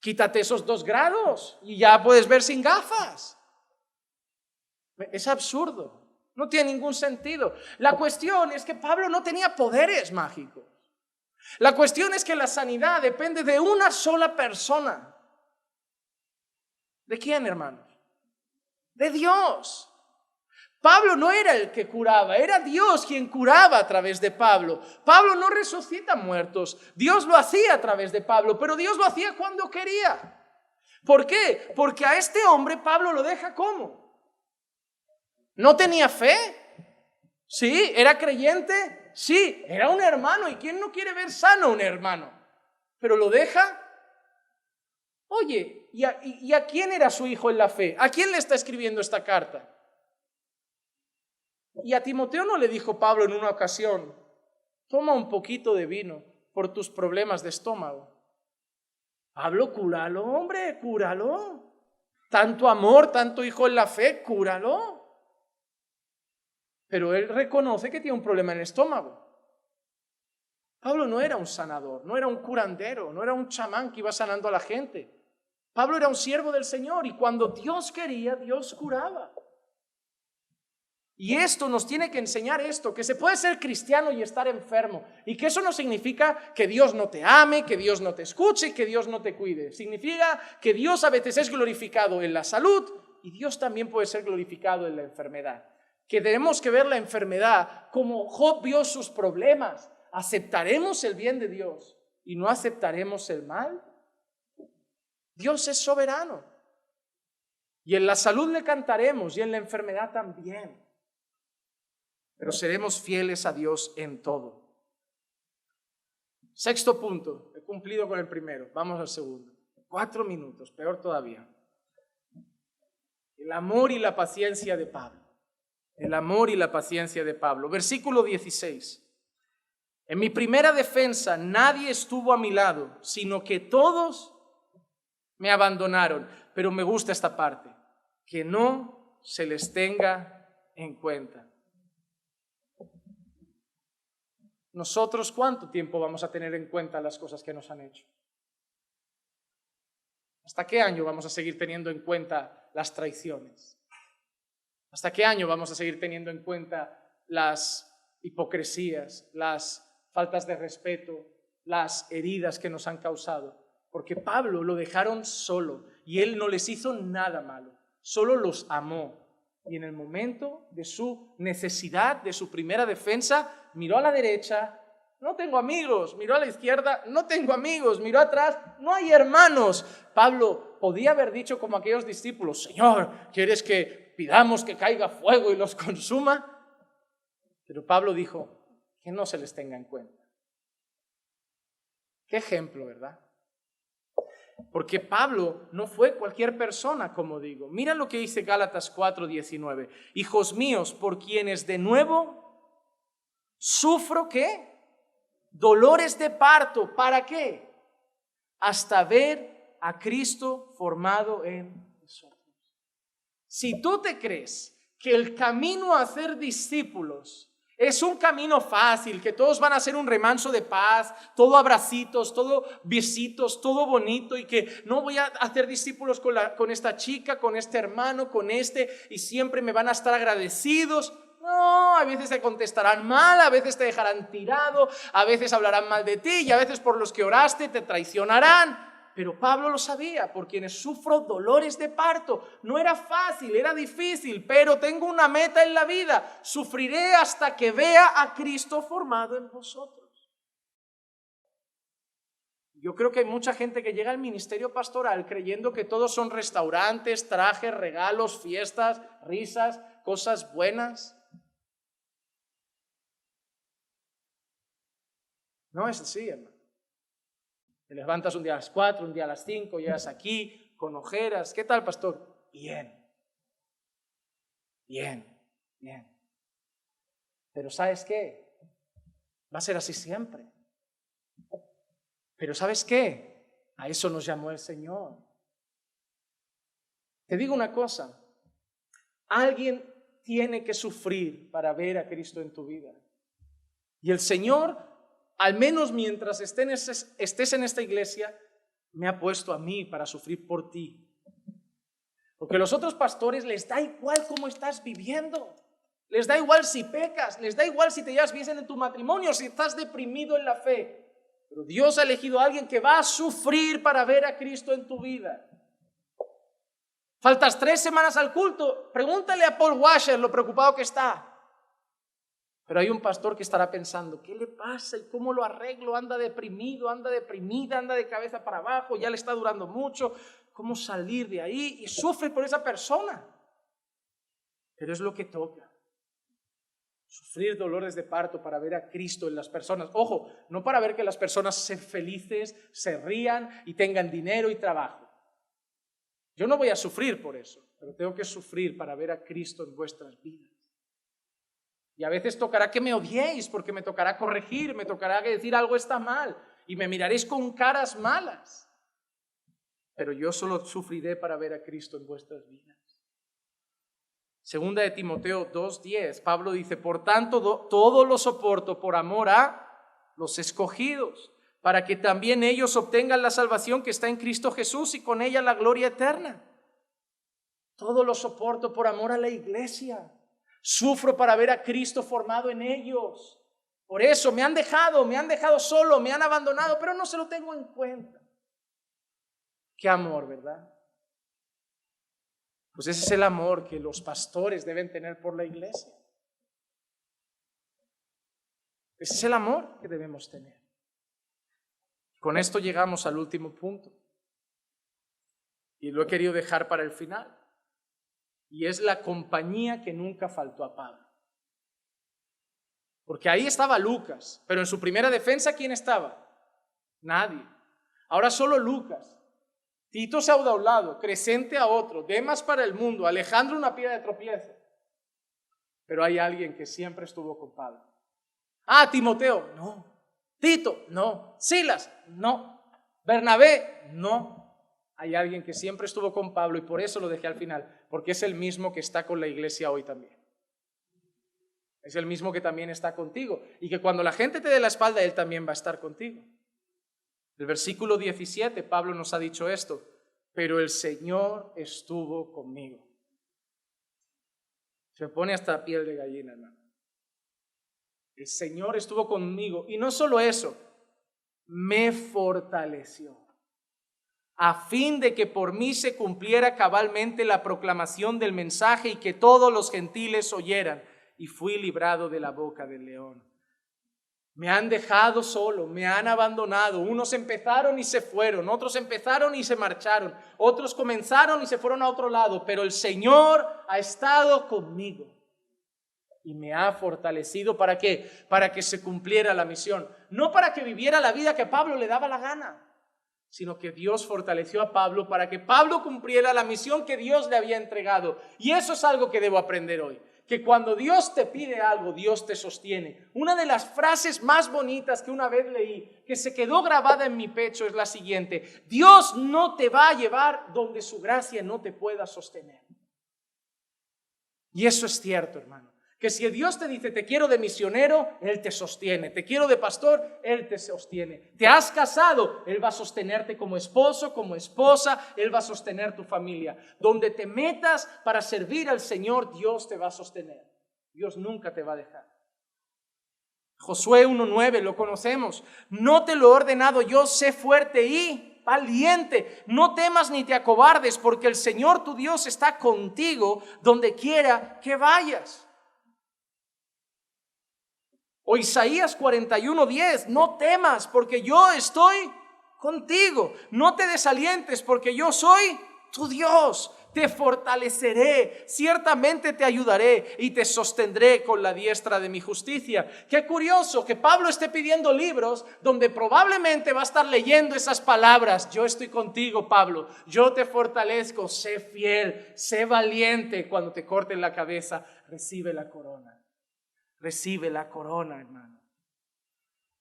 Quítate esos 2 grados y ya puedes ver sin gafas. Es absurdo, no tiene ningún sentido. La cuestión es que Pablo no tenía poderes mágicos. La cuestión es que la sanidad depende de una sola persona. ¿De quién, hermanos? De Dios. Pablo no era el que curaba, era Dios quien curaba a través de Pablo. Pablo no resucita muertos, Dios lo hacía a través de Pablo, pero Dios lo hacía cuando quería. ¿Por qué? Porque a este hombre Pablo lo deja ¿cómo? ¿No tenía fe? Sí. ¿Era creyente? Sí. Era un hermano, ¿y quién no quiere ver sano a un hermano? pero lo deja. Oye, ¿y a quién era su hijo en la fe? ¿A quién le está escribiendo esta carta? Y a Timoteo no le dijo Pablo en una ocasión: toma un poquito de vino por tus problemas de estómago. Pablo, cúralo, hombre, cúralo. Tanto amor, tanto hijo en la fe, cúralo. Pero él reconoce que tiene un problema en el estómago. Pablo no era un sanador, no era un curandero, no era un chamán que iba sanando a la gente. Pablo era un siervo del Señor y cuando Dios quería, Dios curaba. Y esto nos tiene que enseñar esto, que se puede ser cristiano y estar enfermo, y que eso no significa que Dios no te ame, que Dios no te escuche, que Dios no te cuide. Significa que Dios a veces es glorificado en la salud y Dios también puede ser glorificado en la enfermedad. Que tenemos que ver la enfermedad como Job vio sus problemas. ¿Aceptaremos el bien de Dios y no aceptaremos el mal? Dios es soberano. Y en la salud le cantaremos y en la enfermedad también. Pero seremos fieles a Dios en todo. Sexto punto, he cumplido con el primero, vamos al segundo. 4 minutos, peor todavía. El amor y la paciencia de Pablo. El amor y la paciencia de Pablo. Versículo 16. En mi primera defensa nadie estuvo a mi lado, sino que todos me abandonaron. Pero me gusta esta parte, que no se les tenga en cuenta. Nosotros, ¿cuánto tiempo vamos a tener en cuenta las cosas que nos han hecho? ¿Hasta qué año vamos a seguir teniendo en cuenta las traiciones? ¿Hasta qué año vamos a seguir teniendo en cuenta las hipocresías, las faltas de respeto, las heridas que nos han causado? Porque Pablo lo dejaron solo y él no les hizo nada malo, solo los amó. Y en el momento de su necesidad, de su primera defensa, miró a la derecha, no tengo amigos, miró a la izquierda, no tengo amigos, miró atrás, no hay hermanos. Pablo podía haber dicho como aquellos discípulos: Señor, ¿quieres que pidamos que caiga fuego y los consuma? Pero Pablo dijo: que no se les tenga en cuenta. Qué ejemplo, ¿verdad? Porque Pablo no fue cualquier persona, como digo. Mira lo que dice Gálatas 4:19. Hijos míos, por quienes de nuevo sufro, ¿qué? Dolores de parto. ¿Para qué? Hasta ver a Cristo formado en nosotros. Si tú te crees que el camino a hacer discípulos es un camino fácil, que todos van a ser un remanso de paz, todo abracitos, todo besitos, todo bonito, y que no voy a hacer discípulos con esta chica, con este hermano, con este, y siempre me van a estar agradecidos. No, a veces te contestarán mal, a veces te dejarán tirado, a veces hablarán mal de ti y a veces por los que oraste te traicionarán. Pero Pablo lo sabía: por quienes sufro dolores de parto. No era fácil, era difícil, pero tengo una meta en la vida: sufriré hasta que vea a Cristo formado en vosotros. Yo creo que hay mucha gente que llega al ministerio pastoral creyendo que todos son restaurantes, trajes, regalos, fiestas, risas, cosas buenas. No es así, hermano. Te levantas un día a las 4, un día a las 5, llegas aquí con ojeras. ¿Qué tal, pastor? Bien. Pero ¿sabes qué? Va a ser así siempre. Pero ¿sabes qué? A eso nos llamó el Señor. Te digo una cosa: alguien tiene que sufrir para ver a Cristo en tu vida. Y el Señor, al menos mientras estés en esta iglesia, me ha puesto a mí para sufrir por ti. Porque a los otros pastores les da igual cómo estás viviendo. Les da igual si pecas, les da igual si te llevas bien en tu matrimonio, si estás deprimido en la fe. Pero Dios ha elegido a alguien que va a sufrir para ver a Cristo en tu vida. Faltas 3 semanas al culto, pregúntale a Paul Washer lo preocupado que está. Pero hay un pastor que estará pensando: ¿qué le pasa y cómo lo arreglo? Anda deprimido, anda deprimida, anda de cabeza para abajo, ya le está durando mucho. ¿Cómo salir de ahí? Y sufre por esa persona. Pero es lo que toca. Sufrir dolores de parto para ver a Cristo en las personas. Ojo, no para ver que las personas sean felices, se rían y tengan dinero y trabajo. Yo no voy a sufrir por eso, pero tengo que sufrir para ver a Cristo en vuestras vidas. Y a veces tocará que me odiéis, porque me tocará corregir, me tocará decir algo está mal y me miraréis con caras malas. Pero yo solo sufriré para ver a Cristo en vuestras vidas. Segunda de Timoteo 2:10, Pablo dice, por tanto, todo lo soporto por amor a los escogidos, para que también ellos obtengan la salvación que está en Cristo Jesús y con ella la gloria eterna. Todo lo soporto por amor a la iglesia. Sufro para ver a Cristo formado en ellos. Por eso me han dejado solo, me han abandonado, pero no se lo tengo en cuenta. Qué amor, ¿verdad? Pues ese es el amor que los pastores deben tener por la iglesia. Ese es el amor que debemos tener. Con esto llegamos al último punto. Y lo he querido dejar para el final. Y es la compañía que nunca faltó a Pablo. Porque ahí estaba Lucas, pero en su primera defensa, ¿quién estaba? Nadie. Ahora solo Lucas. Tito se ha dado a un lado, Crescente a otro, Demas para el mundo, Alejandro una piedra de tropiezo. Pero hay alguien que siempre estuvo con Pablo. Timoteo, no. Tito, no. Silas, no. Bernabé, no. Hay alguien que siempre estuvo con Pablo y por eso lo dejé al final, porque es el mismo que está con la iglesia hoy también. Es el mismo que también está contigo y que cuando la gente te dé la espalda, él también va a estar contigo. El versículo 17, Pablo nos ha dicho esto, pero el Señor estuvo conmigo. Se me pone hasta la piel de gallina, hermano. El Señor estuvo conmigo y no solo eso, me fortaleció, a fin de que por mí se cumpliera cabalmente la proclamación del mensaje y que todos los gentiles oyeran, y fui librado de la boca del león. Me han dejado solo, me han abandonado. Unos empezaron y se fueron, otros empezaron y se marcharon, otros comenzaron y se fueron a otro lado, pero el Señor ha estado conmigo y me ha fortalecido. ¿Para qué? Para que se cumpliera la misión. No para que viviera la vida que a Pablo le daba la gana, sino que Dios fortaleció a Pablo para que Pablo cumpliera la misión que Dios le había entregado. Y eso es algo que debo aprender hoy. Que cuando Dios te pide algo, Dios te sostiene. Una de las frases más bonitas que una vez leí, que se quedó grabada en mi pecho, es la siguiente: Dios no te va a llevar donde su gracia no te pueda sostener. Y eso es cierto, hermano. Que si Dios te dice, te quiero de misionero, Él te sostiene. Te quiero de pastor, Él te sostiene. Te has casado, Él va a sostenerte como esposo, como esposa, Él va a sostener tu familia. Donde te metas para servir al Señor, Dios te va a sostener. Dios nunca te va a dejar. Josué 1:9, lo conocemos. No te lo he ordenado yo, sé fuerte y valiente. No temas ni te acobardes, porque el Señor tu Dios está contigo donde quiera que vayas. O Isaías 41:10, no temas porque yo estoy contigo. No te desalientes porque yo soy tu Dios. Te fortaleceré, ciertamente te ayudaré y te sostendré con la diestra de mi justicia. Qué curioso que Pablo esté pidiendo libros donde probablemente va a estar leyendo esas palabras. Yo estoy contigo, Pablo. Yo te fortalezco. Sé fiel, sé valiente. Cuando te corten la cabeza, recibe la corona. Recibe la corona, hermano.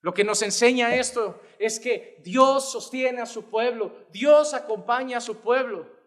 Lo que nos enseña esto es que Dios sostiene a su pueblo, Dios acompaña a su pueblo.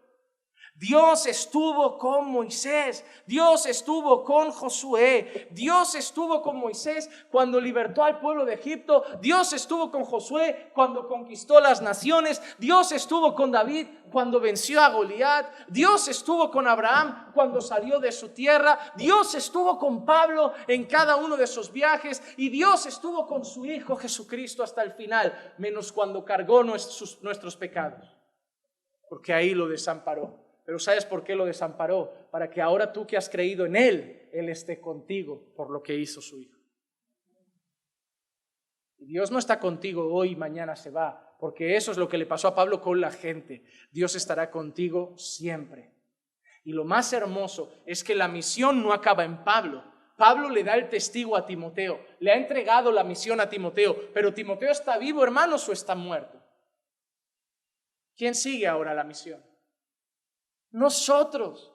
Dios estuvo con Moisés, Dios estuvo con Josué, Dios estuvo con Moisés cuando libertó al pueblo de Egipto, Dios estuvo con Josué cuando conquistó las naciones, Dios estuvo con David cuando venció a Goliat, Dios estuvo con Abraham cuando salió de su tierra, Dios estuvo con Pablo en cada uno de sus viajes y Dios estuvo con su Hijo Jesucristo hasta el final, menos cuando cargó nuestros pecados, porque ahí lo desamparó. Pero ¿sabes por qué lo desamparó? Para que ahora tú que has creído en Él, Él esté contigo por lo que hizo su Hijo. Y Dios no está contigo hoy y mañana se va, porque eso es lo que le pasó a Pablo con la gente. Dios estará contigo siempre. Y lo más hermoso es que la misión no acaba en Pablo. Pablo le da el testigo a Timoteo, le ha entregado la misión a Timoteo, pero Timoteo está vivo, hermanos, o está muerto. ¿Quién sigue ahora la misión? Nosotros.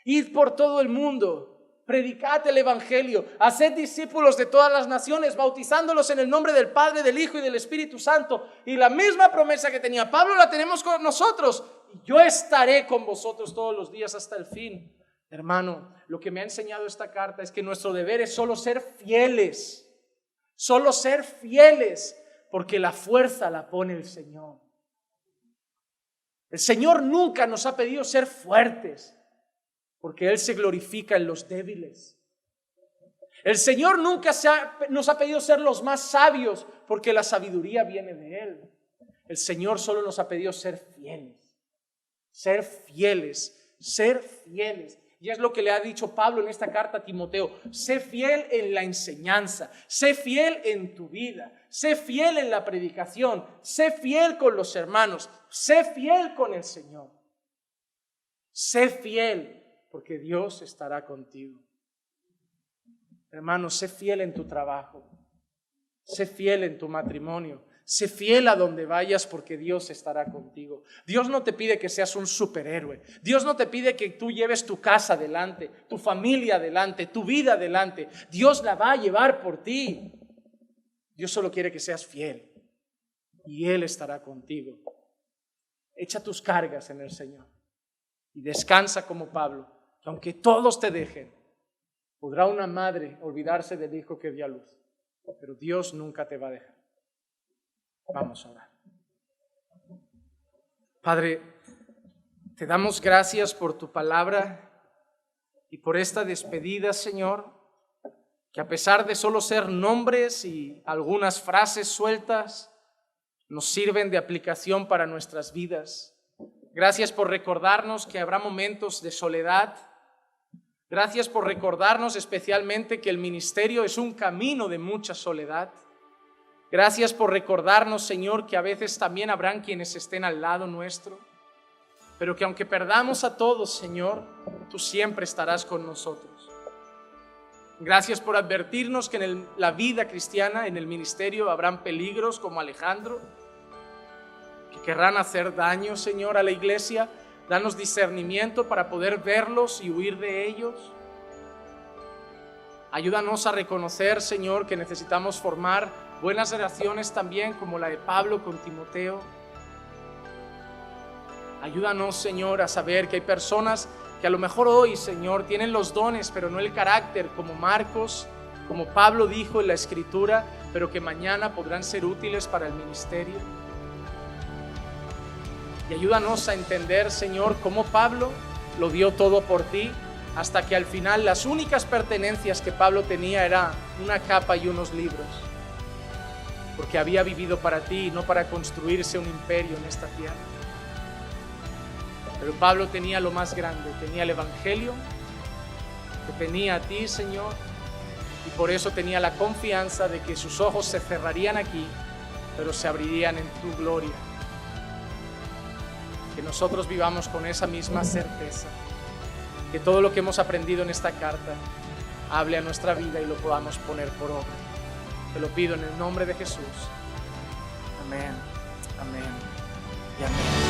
Id por todo el mundo, predicad el evangelio, haced discípulos de todas las naciones, bautizándolos en el nombre del Padre, del Hijo y del Espíritu Santo. Y la misma promesa que tenía Pablo la tenemos con nosotros. Yo estaré con vosotros todos los días hasta el fin. Hermano, lo que me ha enseñado esta carta es que nuestro deber es solo ser fieles, porque la fuerza la pone el Señor. El Señor nunca nos ha pedido ser fuertes, porque Él se glorifica en los débiles. El Señor nunca nos ha pedido ser los más sabios, porque la sabiduría viene de Él. El Señor solo nos ha pedido ser fieles. Ser fieles, ser fieles. Y es lo que le ha dicho Pablo en esta carta a Timoteo. Sé fiel en la enseñanza, sé fiel en tu vida, sé fiel en la predicación, sé fiel con los hermanos, sé fiel con el Señor. Sé fiel porque Dios estará contigo. Hermano, sé fiel en tu trabajo, sé fiel en tu matrimonio. Sé fiel a donde vayas porque Dios estará contigo. Dios no te pide que seas un superhéroe. Dios no te pide que tú lleves tu casa adelante, tu familia adelante, tu vida adelante. Dios la va a llevar por ti. Dios solo quiere que seas fiel y Él estará contigo. Echa tus cargas en el Señor y descansa como Pablo, que aunque todos te dejen, podrá una madre olvidarse del hijo que dio a luz, pero Dios nunca te va a dejar. Vamos a orar. Padre, te damos gracias por tu palabra y por esta despedida, Señor, que a pesar de solo ser nombres y algunas frases sueltas, nos sirven de aplicación para nuestras vidas. Gracias por recordarnos que habrá momentos de soledad. Gracias por recordarnos especialmente que el ministerio es un camino de mucha soledad. Gracias por recordarnos, Señor, que a veces también habrán quienes estén al lado nuestro, pero que aunque perdamos a todos, Señor, tú siempre estarás con nosotros. Gracias por advertirnos que en la vida cristiana, en el ministerio, habrán peligros como Alejandro, que querrán hacer daño, Señor, a la iglesia. Danos discernimiento para poder verlos y huir de ellos. Ayúdanos a reconocer, Señor, que necesitamos formar buenas relaciones también como la de Pablo con Timoteo. Ayúdanos, Señor, a saber que hay personas que a lo mejor hoy, Señor, tienen los dones, pero no el carácter, como Marcos, como Pablo dijo en la Escritura, pero que mañana podrán ser útiles para el ministerio. Y ayúdanos a entender, Señor, cómo Pablo lo dio todo por ti, hasta que al final las únicas pertenencias que Pablo tenía era una capa y unos libros, porque había vivido para ti y no para construirse un imperio en esta tierra. Pero Pablo tenía lo más grande, tenía el Evangelio, que tenía a ti, Señor, y por eso tenía la confianza de que sus ojos se cerrarían aquí, pero se abrirían en tu gloria. Que nosotros vivamos con esa misma certeza, que todo lo que hemos aprendido en esta carta hable a nuestra vida y lo podamos poner por obra. Te lo pido en el nombre de Jesús. Amén, amén y amén.